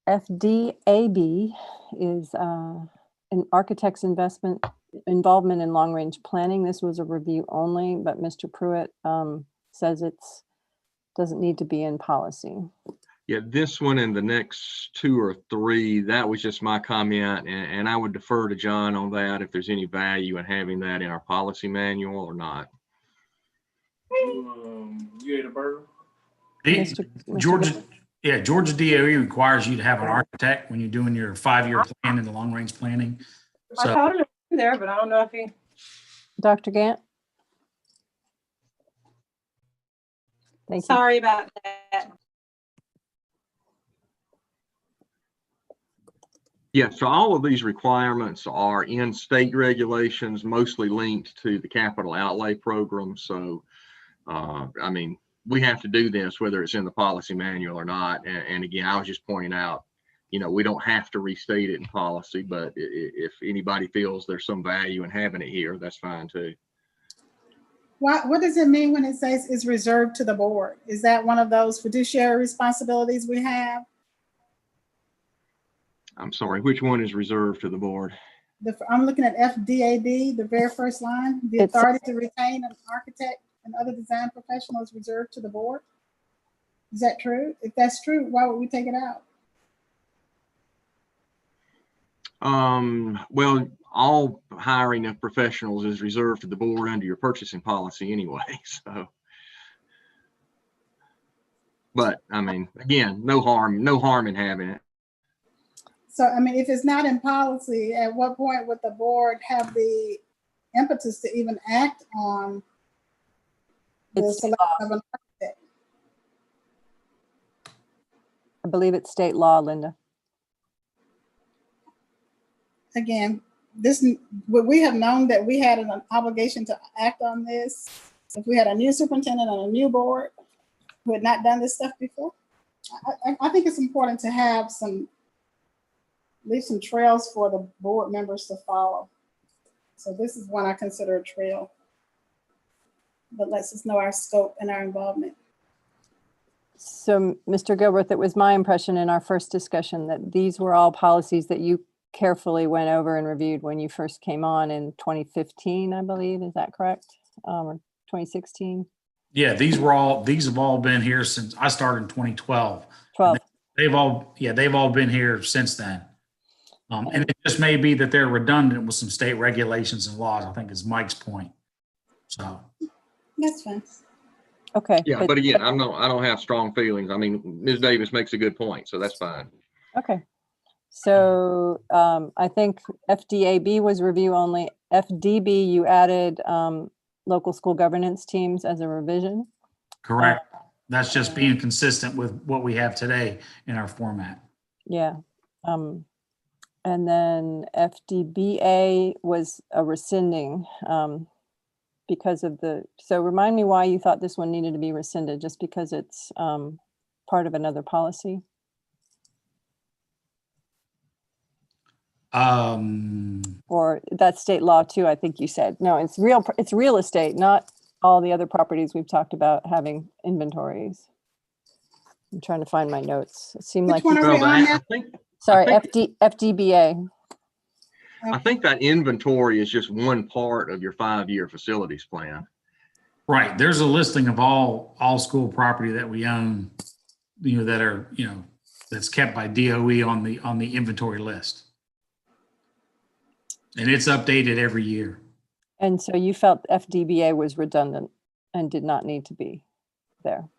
Speaker 2: FDAB is an architect's involvement in long-range planning. This was a review only, but Mr. Pruitt says it's doesn't need to be in policy.
Speaker 9: Yeah, this one and the next 2 or 3, that was just my comment, and I would defer to John on that, if there's any value in having that in our policy manual or not.
Speaker 15: You ate a burger?
Speaker 2: Mr.
Speaker 15: Georgia, yeah, Georgia DOE requires you to have an architect when you're doing your 5-year plan and the long range planning.
Speaker 7: I
Speaker 15: So
Speaker 7: thought it was in there, but I don't know if he.
Speaker 2: Dr. Gant? Thank you.
Speaker 7: Sorry about that.
Speaker 9: Yeah, so all of these requirements are in state regulations, mostly linked to the capital outlay program. So, I mean, we have to do this whether it's in the policy manual or not. And again, I was just pointing out, you know, we don't have to restate it in policy, but if anybody feels there's some value in having it here, that's fine too.
Speaker 3: What does it mean when it says it's reserved to the board? Is that one of those fiduciary responsibilities we have?
Speaker 9: I'm sorry, which one is reserved to the board?
Speaker 3: I'm looking at FDAB, the very first line. The
Speaker 2: It's-
Speaker 3: authority to retain an architect and other design professionals reserved to the board. Is that true? If that's true, why would we take it out?
Speaker 9: Well, all hiring of professionals is reserved to the board under your purchasing policy anyway, so. But I mean, again, no harm in having it.
Speaker 3: So, I mean, if it's not in policy, at what point would the board have the impetus to even act on the
Speaker 2: It's
Speaker 3: selection of an architect?
Speaker 2: I believe it's state law, Linda.
Speaker 3: Again, would we have known that we had an obligation to act on this if we had a new superintendent and a new board who had not done this stuff before? I think it's important to have leave some trails for the board members to follow. So this is one I consider a trail, but lets us know our scope and our involvement.
Speaker 2: So, Mr. Gilbert, it was my impression in our first discussion that these were all policies that you carefully went over and reviewed when you first came on in 2015, I believe. Is that correct? Or 2016?
Speaker 15: Yeah, these have all been here since I started in 2012.
Speaker 2: 12.
Speaker 15: They've all been here since then. And it just may be that they're redundant with some state regulations and laws, I think is Mike's point. So.
Speaker 3: That's fine.
Speaker 2: Okay.
Speaker 9: Yeah, but again, I don't have strong feelings. I mean, Ms. Davis makes a good point, so that's fine.
Speaker 2: Okay. So I think FDAB was review only. FDB, you added local school governance teams as a revision.
Speaker 15: Correct. That's just being consistent with what we have today in our format.
Speaker 2: Yeah. And then FDBA was a rescinding because of so remind me why you thought this one needed to be rescinded, just because it's part of another policy? Or that's state law too, I think you said. No, it's real estate, not all the other properties we've talked about having inventories. I'm trying to find my notes. It seemed
Speaker 3: Which
Speaker 2: like
Speaker 3: one are we on now?
Speaker 2: sorry,
Speaker 9: I think-
Speaker 2: FDBA.
Speaker 9: I think that inventory is just one part of your 5-year facilities plan.
Speaker 15: Right. There's a listing of all school property that we own, that are, that's kept by DOE on the inventory list. And it's updated every year.
Speaker 2: And so you felt FDBA was redundant and did not need to be there,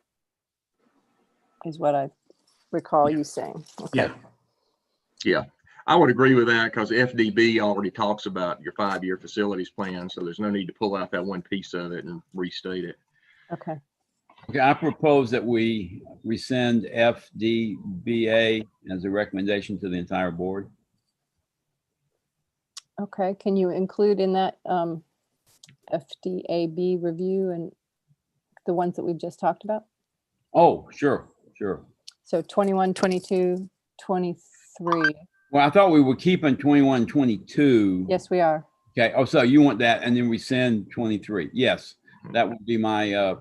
Speaker 2: is what I recall you saying. Okay.
Speaker 9: Yeah, I would agree with that because FDB already talks about your 5-year facilities plan. So there's no need to pull out that one piece of it and restate it.
Speaker 2: Okay.
Speaker 10: Okay, I propose that we rescind FDBA as a recommendation to the entire board.
Speaker 2: Okay, can you include in that FDAB review and the ones that we've just talked about?
Speaker 10: Oh, sure.
Speaker 2: So 21, 22, 23.
Speaker 10: Well, I thought we were keeping 21, 22.
Speaker 2: Yes, we are.
Speaker 10: Okay. Oh, so you want that and then rescind 23. Yes, that would be my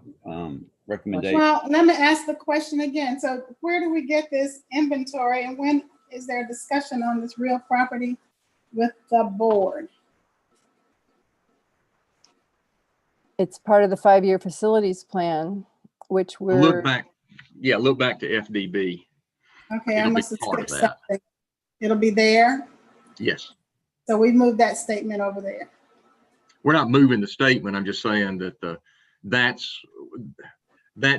Speaker 10: recommendation.
Speaker 3: Well, let me ask the question again. So where do we get this inventory, and when is there a discussion on this real property with the board?
Speaker 2: It's part of the 5-year facilities plan, which we're.
Speaker 9: Look back to FDB.
Speaker 3: Okay, I
Speaker 9: It'll be
Speaker 3: must have
Speaker 9: part of
Speaker 3: skipped
Speaker 9: that.
Speaker 3: something. It'll be there.
Speaker 9: Yes.
Speaker 3: So we moved that statement over there.
Speaker 9: We're not moving the statement. I'm just saying that that's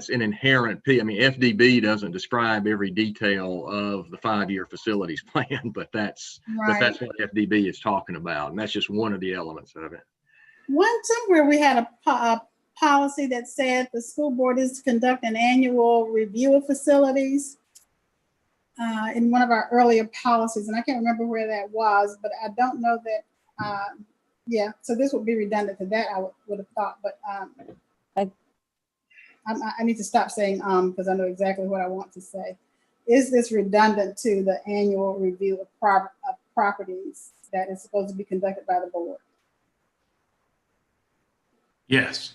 Speaker 9: an inherent I mean, FDB doesn't describe every detail of the 5-year facilities plan, but that's what FDB is talking about. And that's just one of the elements of it.
Speaker 3: Somewhere we had a policy that said the school board is to conduct an annual review of facilities in one of our earlier policies. And I can't remember where that was, but I don't know that, so this would be redundant to that, I would have thought, but I need to stop saying because I know exactly what I want to say. Is this redundant to the annual review of properties that is supposed to be conducted by the board?
Speaker 15: Yes.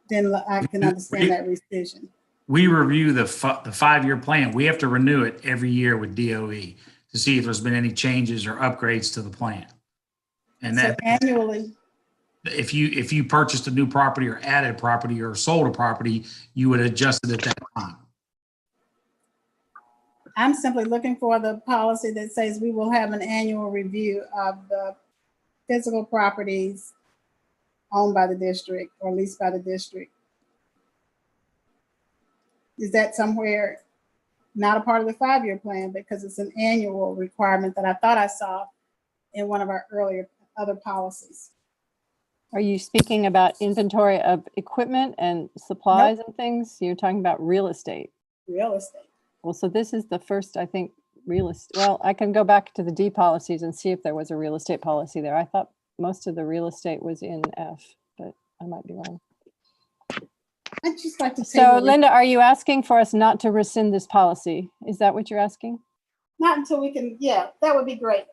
Speaker 3: Then I can understand that rescission.
Speaker 15: We review the 5-year plan. We have to renew it every year with DOE to see if there's been any changes or upgrades to the plan. And
Speaker 3: So
Speaker 15: that
Speaker 3: annually,
Speaker 15: if you purchased a new property or added property or sold a property, you would adjust it at that time.
Speaker 3: I'm simply looking for the policy that says we will have an annual review of the physical properties owned by the district or leased by the district. Is that somewhere not a part of the 5-year plan because it's an annual requirement that I thought I saw in one of our earlier other policies?
Speaker 2: Are you speaking about inventory of equipment and supplies and things? You're talking about real estate.
Speaker 3: Real estate.
Speaker 2: Well, so this is the first, I think, real estate. Well, I can go back to the D policies and see if there was a real estate policy there. I thought most of the real estate was in F, but I might be wrong.
Speaker 3: I'd just like to
Speaker 2: So Linda, are you asking for us not to rescind this policy? Is that what you're asking?
Speaker 3: Not until we can, yeah, that would be great.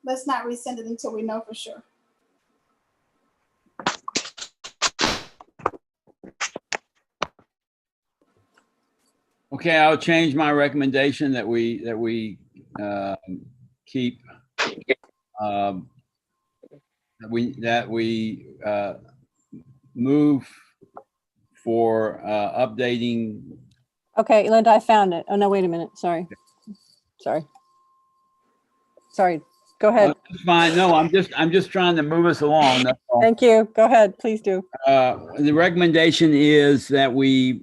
Speaker 3: Let's not rescind it until we know for sure.
Speaker 10: Okay, I'll change my recommendation that we keep, that we move for updating.
Speaker 2: Okay, Linda, I found it. Oh, no, wait a minute. Sorry. Go ahead.
Speaker 10: It's fine. No, I'm just trying to move us along. That's all.
Speaker 2: Thank you. Go ahead. Please do.
Speaker 10: The recommendation is that we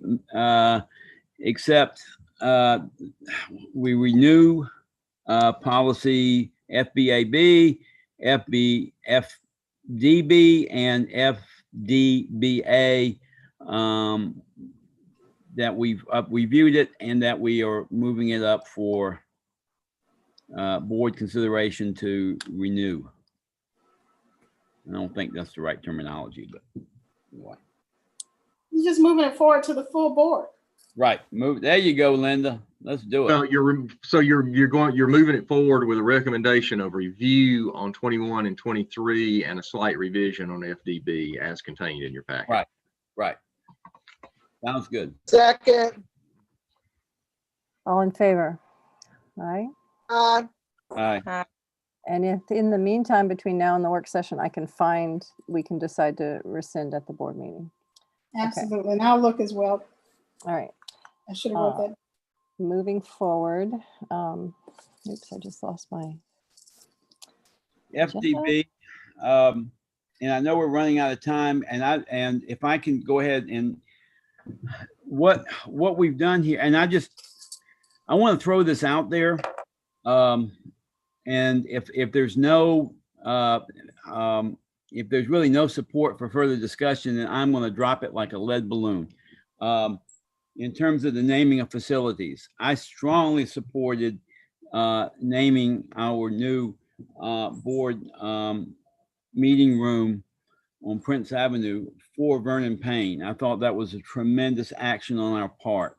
Speaker 10: accept, we renew policy FBAB, FDB, and FDBA, that we've reviewed it and that we are moving it up for board consideration to renew. I don't think that's the right terminology, but anyway.
Speaker 3: You're just moving it forward to the full board.
Speaker 10: Right, move. There you go, Linda. Let's do it.
Speaker 9: Well, you're moving it forward with a recommendation of review on 21 and 23 and a slight revision on FDB as contained in your packet.
Speaker 10: Right. Sounds good.
Speaker 1: Second.
Speaker 2: All in favor? Aye.
Speaker 10: Aye.
Speaker 2: And if in the meantime, between now and the work session, we can decide to rescind at the board meeting.
Speaker 3: Absolutely. And I'll look as well.
Speaker 2: All right.
Speaker 3: I should have wrote that.
Speaker 2: Moving forward. Oops, I just lost my.
Speaker 10: FDB, and I know we're running out of time, and if I can go ahead and what we've done here, and I want to throw this out there, and if there's no if there's really no support for further discussion, then I'm going to drop it like a lead balloon. In terms of the naming of facilities, I strongly supported naming our new board meeting room on Prince Avenue for Vernon Payne. I thought that was a tremendous action on our part.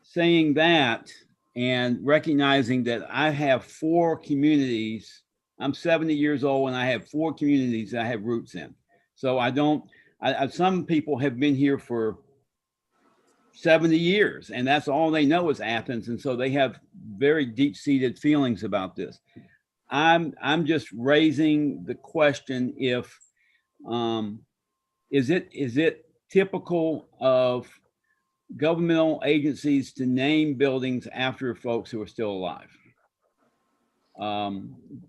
Speaker 10: Saying that and recognizing that I have 4 communities, I'm 70 years old and I have 4 communities that I have roots in. So some people have been here for 70 years and that's all they know is Athens. And so they have very deep-seated feelings about this. I'm just raising the question if, is it typical of governmental agencies to name buildings after folks who are still alive?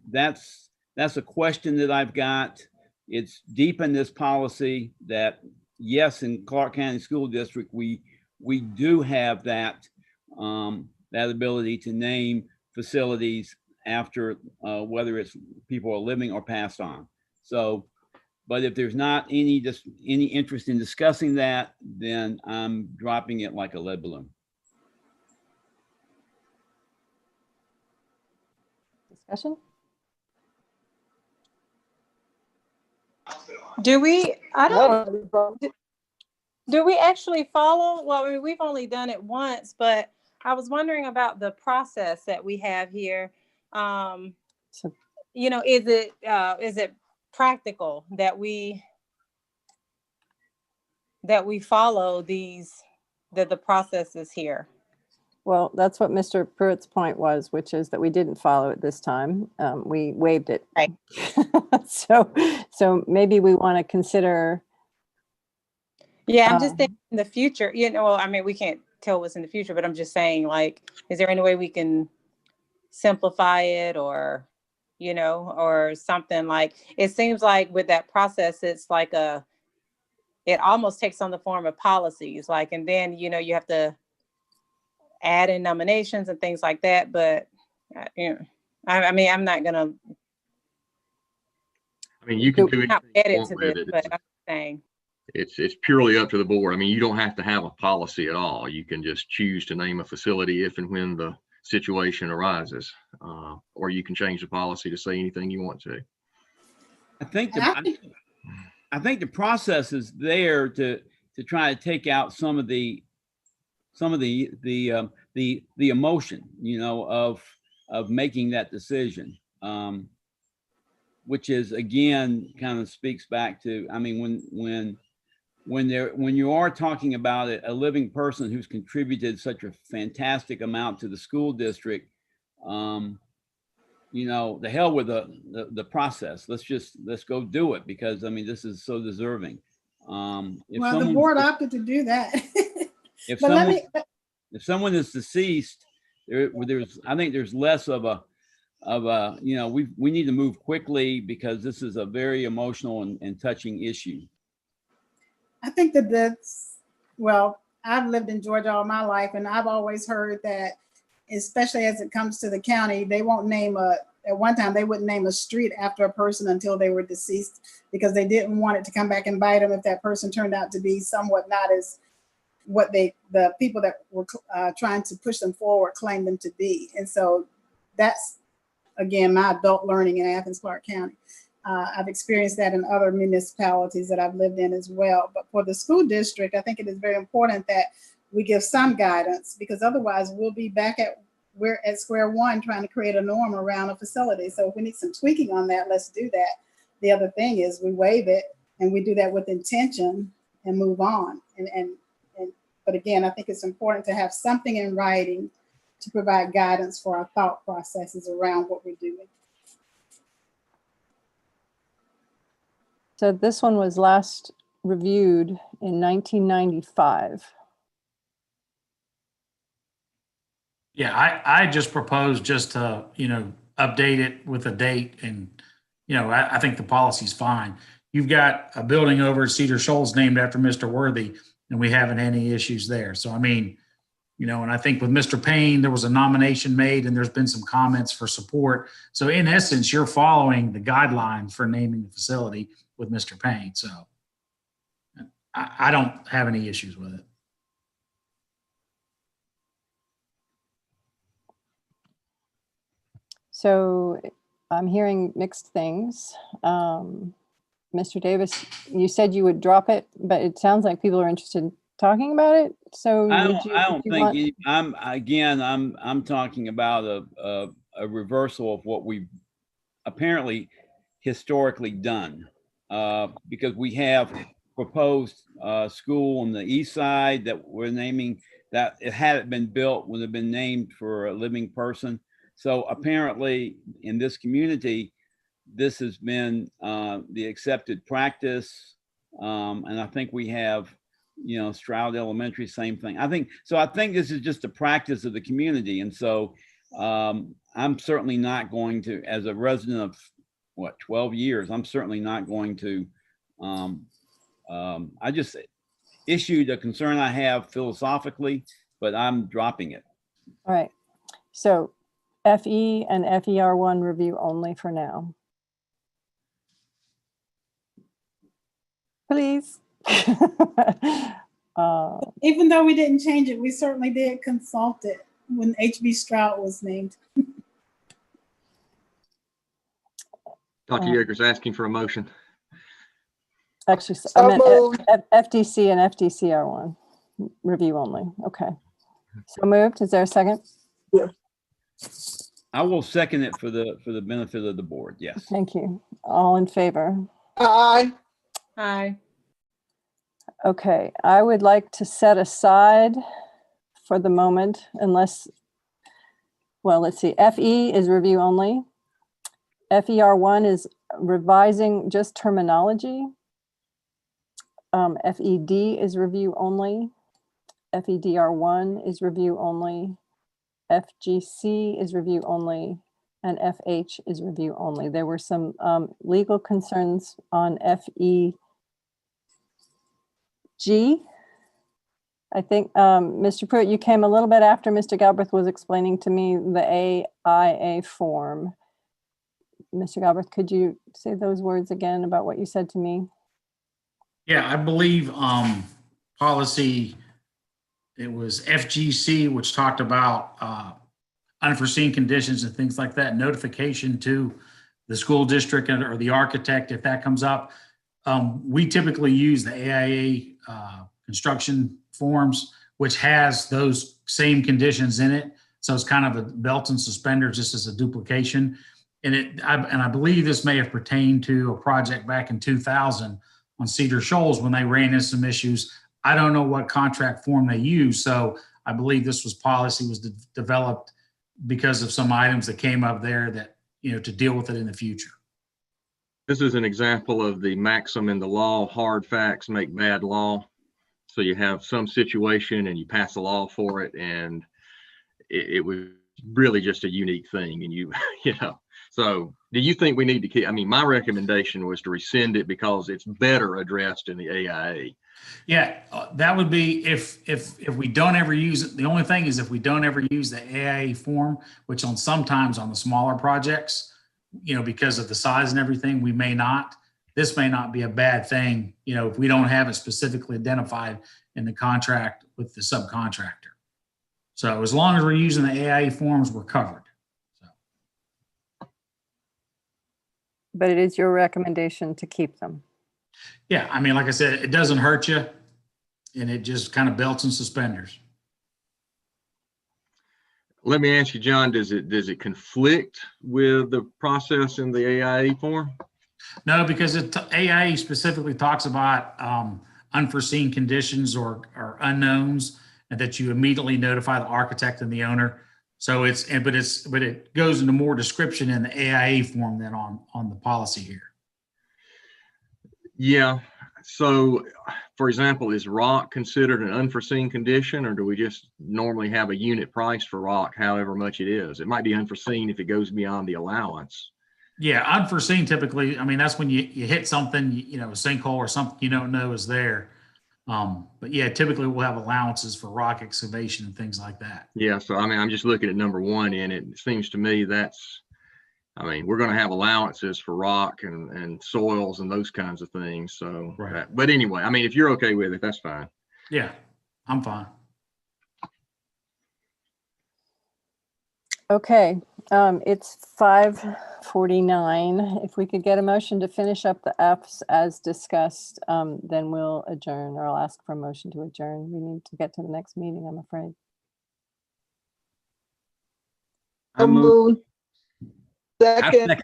Speaker 10: That's a question that I've got. It's deep in this policy that yes, in Clark County School District, we do have that ability to name facilities after whether it's people are living or passed on. So, but if there's not any interest in discussing that, then I'm dropping it like a lead balloon.
Speaker 2: Discussion?
Speaker 7: Do we actually follow? Well, I mean, we've only done it once, but I was wondering about the process that we have here. Is it practical that we follow the processes here?
Speaker 2: Well, that's what Mr. Pruitt's point was, which is that we didn't follow it this time. We waived it.
Speaker 7: Right.
Speaker 2: So maybe we want to consider.
Speaker 7: Yeah, I'm just thinking in the future, I mean, we can't tell what's in the future, but I'm just saying, like, is there any way we can simplify it or something? Like, it seems like with that process, it's like it almost takes on the form of policies, like, and then, you have to add in nominations and things like that. But, I mean, I'm not going to.
Speaker 9: I mean, you can do
Speaker 7: edit to this, but I'm saying.
Speaker 9: It's purely up to the board. I mean, you don't have to have a policy at all. You can just choose to name a facility if and when the situation arises, or you can change the policy to say anything you want to.
Speaker 10: I think the process is there to try to take out some of the emotion, of making that decision, which is again kind of speaks back to, I mean, when when you are talking about it, a living person who's contributed such a fantastic amount to the school district, you know, the hell with the process. Let's go do it, because I mean, this is so deserving.
Speaker 3: Well, the board opted to do that.
Speaker 10: If
Speaker 3: But
Speaker 10: if someone is deceased, I think there's less of a, you know, we need to move quickly, because this is a very emotional and touching issue.
Speaker 3: I think that well, I've lived in Georgia all my life, and I've always heard that, especially as it comes to the county, they won't name at one time, they wouldn't name a street after a person until they were deceased, because they didn't want it to come back and bite them if that person turned out to be somewhat not as what the people that were trying to push them forward claimed them to be. And so that's, again, my adult learning in Athens, Clarke County. I've experienced that in other municipalities that I've lived in as well. But for the school district, I think it is very important that we give some guidance, because otherwise we'll be back at square one trying to create a norm around a facility. So if we need some tweaking on that, let's do that. The other thing is we waive it, and we do that with intention and move on. But again, I think it's important to have something in writing to provide guidance for our thought processes around what we're doing.
Speaker 2: So this one was last reviewed in 1995.
Speaker 15: Yeah, I just proposed just to, you know, update it with a date, and, you know, I think the policy's fine. You've got a building over at Cedar Shoals named after Mr. Worthy, and we haven't had any issues there. So, I mean, you know, and I think with Mr. Payne, there was a nomination made, and there's been some comments for support. So in essence, you're following the guidelines for naming the facility with Mr. Payne. So I don't have any issues with it.
Speaker 2: So I'm hearing mixed things. Mr. Davis, you said you would drop it, but it sounds like people are interested in talking about it. So
Speaker 10: I don't think I'm talking about a reversal of what we've apparently historically done, because we have proposed school on the east side that we're naming, that it hadn't been built, would have been named for a living person. So apparently in this community, this has been the accepted practice. And I think we have, you know, Stroud Elementary, same thing. I think this is just a practice of the community. And so I'm certainly not going to, as a resident of 12 years, I'm certainly not going to, I just issued a concern I have philosophically, but I'm dropping it.
Speaker 2: All right. So FE and FER1 review only for now. Please.
Speaker 3: Even though we didn't change it, we certainly did consult it when HB Stroud was named.
Speaker 9: Dr. Yeager's asking for a motion.
Speaker 2: Actually, I meant FDC and FDCR1 review only. Okay. So moved. Is there a second?
Speaker 1: Yeah.
Speaker 10: I will second it for the benefit of the board. Yes.
Speaker 2: Thank you. All in favor?
Speaker 1: Aye.
Speaker 7: Aye.
Speaker 2: Okay, I would like to set aside for the moment, unless, well, let's see, FE is review only. FER1 is revising just terminology. FED is review only. FEDR1 is review only. FGC is review only. And FH is review only. There were some legal concerns on FEG. I think, Mr. Pruitt, you came a little bit after Mr. Galbraith was explaining to me the AIA form. Mr. Galbraith, could you say those words again about what you said to me?
Speaker 15: Yeah, I believe policy, it was FGC, which talked about unforeseen conditions and things like that, notification to the school district or the architect if that comes up. We typically use the AIA construction forms, which has those same conditions in it. So it's kind of a belt and suspenders, just as a duplication. And I believe this may have pertained to a project back in 2000 on Cedar Shoals when they ran into some issues. I don't know what contract form they use, so I believe this policy was developed because of some items that came up there that, to deal with it in the future.
Speaker 9: This is an example of the maxim in the law, hard facts make bad law. So you have some situation and you pass a law for it, and it was really just a unique thing. And so do you think we need to keep, my recommendation was to rescind it because it's better addressed in the AIA.
Speaker 15: Yeah, that would be if we don't ever use it. The only thing is if we don't ever use the AIA form, which sometimes on the smaller projects, because of the size and everything, we may not. This may not be a bad thing, if we don't have it specifically identified in the contract with the subcontractor. So as long as we're using the AIA forms, we're covered.
Speaker 2: But it is your recommendation to keep them.
Speaker 15: Yeah, like I said, it doesn't hurt you, and it just kind of belts and suspenders.
Speaker 9: Let me ask you, John, does it conflict with the process in the AIA form?
Speaker 15: No, because AIA specifically talks about unforeseen conditions or unknowns, and that you immediately notify the architect and the owner. So but it goes into more description in the AIA form than on the policy here.
Speaker 9: Yeah. So, for example, is rock considered an unforeseen condition, or do we just normally have a unit price for rock, however much it is? It might be unforeseen if it goes beyond the allowance.
Speaker 15: Yeah, unforeseen typically, that's when you hit something, a sinkhole or something you don't know is there. But yeah, typically we'll have allowances for rock excavation and things like that.
Speaker 9: Yeah, so I'm just looking at number 1 in it. It seems to me that's, we're going to have allowances for rock and soils and those kinds of things. So,
Speaker 15: right.
Speaker 9: But anyway, if you're okay with it, that's fine.
Speaker 15: Yeah, I'm fine.
Speaker 2: Okay, it's 5:49. If we could get a motion to finish up the Fs as discussed, then we'll adjourn, or I'll ask for a motion to adjourn. We need to get to the next meeting, I'm afraid.
Speaker 10: I move.
Speaker 1: Second.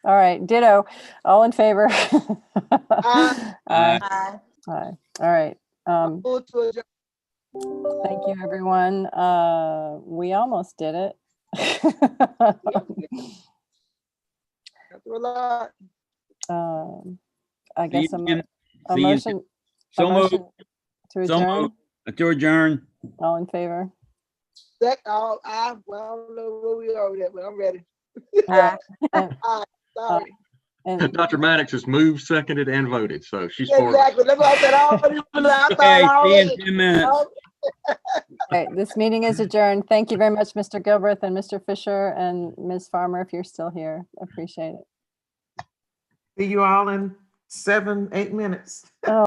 Speaker 2: All right, ditto. All in favor?
Speaker 1: Aye.
Speaker 2: Aye. Aye. All right.
Speaker 1: Move to adjourn.
Speaker 2: Thank you, everyone. We almost did it.
Speaker 1: After a lot.
Speaker 2: I guess a motion
Speaker 10: So moved.
Speaker 2: to
Speaker 10: So
Speaker 2: adjourn.
Speaker 10: moved. To adjourn.
Speaker 2: All in favor?
Speaker 1: I don't know where we are with that, but I'm ready.
Speaker 2: And-
Speaker 1: Sorry.
Speaker 2: and
Speaker 9: Dr. Maddox has moved, seconded, and voted, so she's for it.
Speaker 1: Exactly. That's what I said. I
Speaker 10: Okay,
Speaker 1: thought
Speaker 10: see you in
Speaker 1: already.
Speaker 10: 10 minutes.
Speaker 2: Okay, this meeting is adjourned. Thank you very much, Mr. Gilbreth and Mr. Fisher and Ms. Farmer, if you're still here. Appreciate it.
Speaker 5: See you all in 7-8 minutes.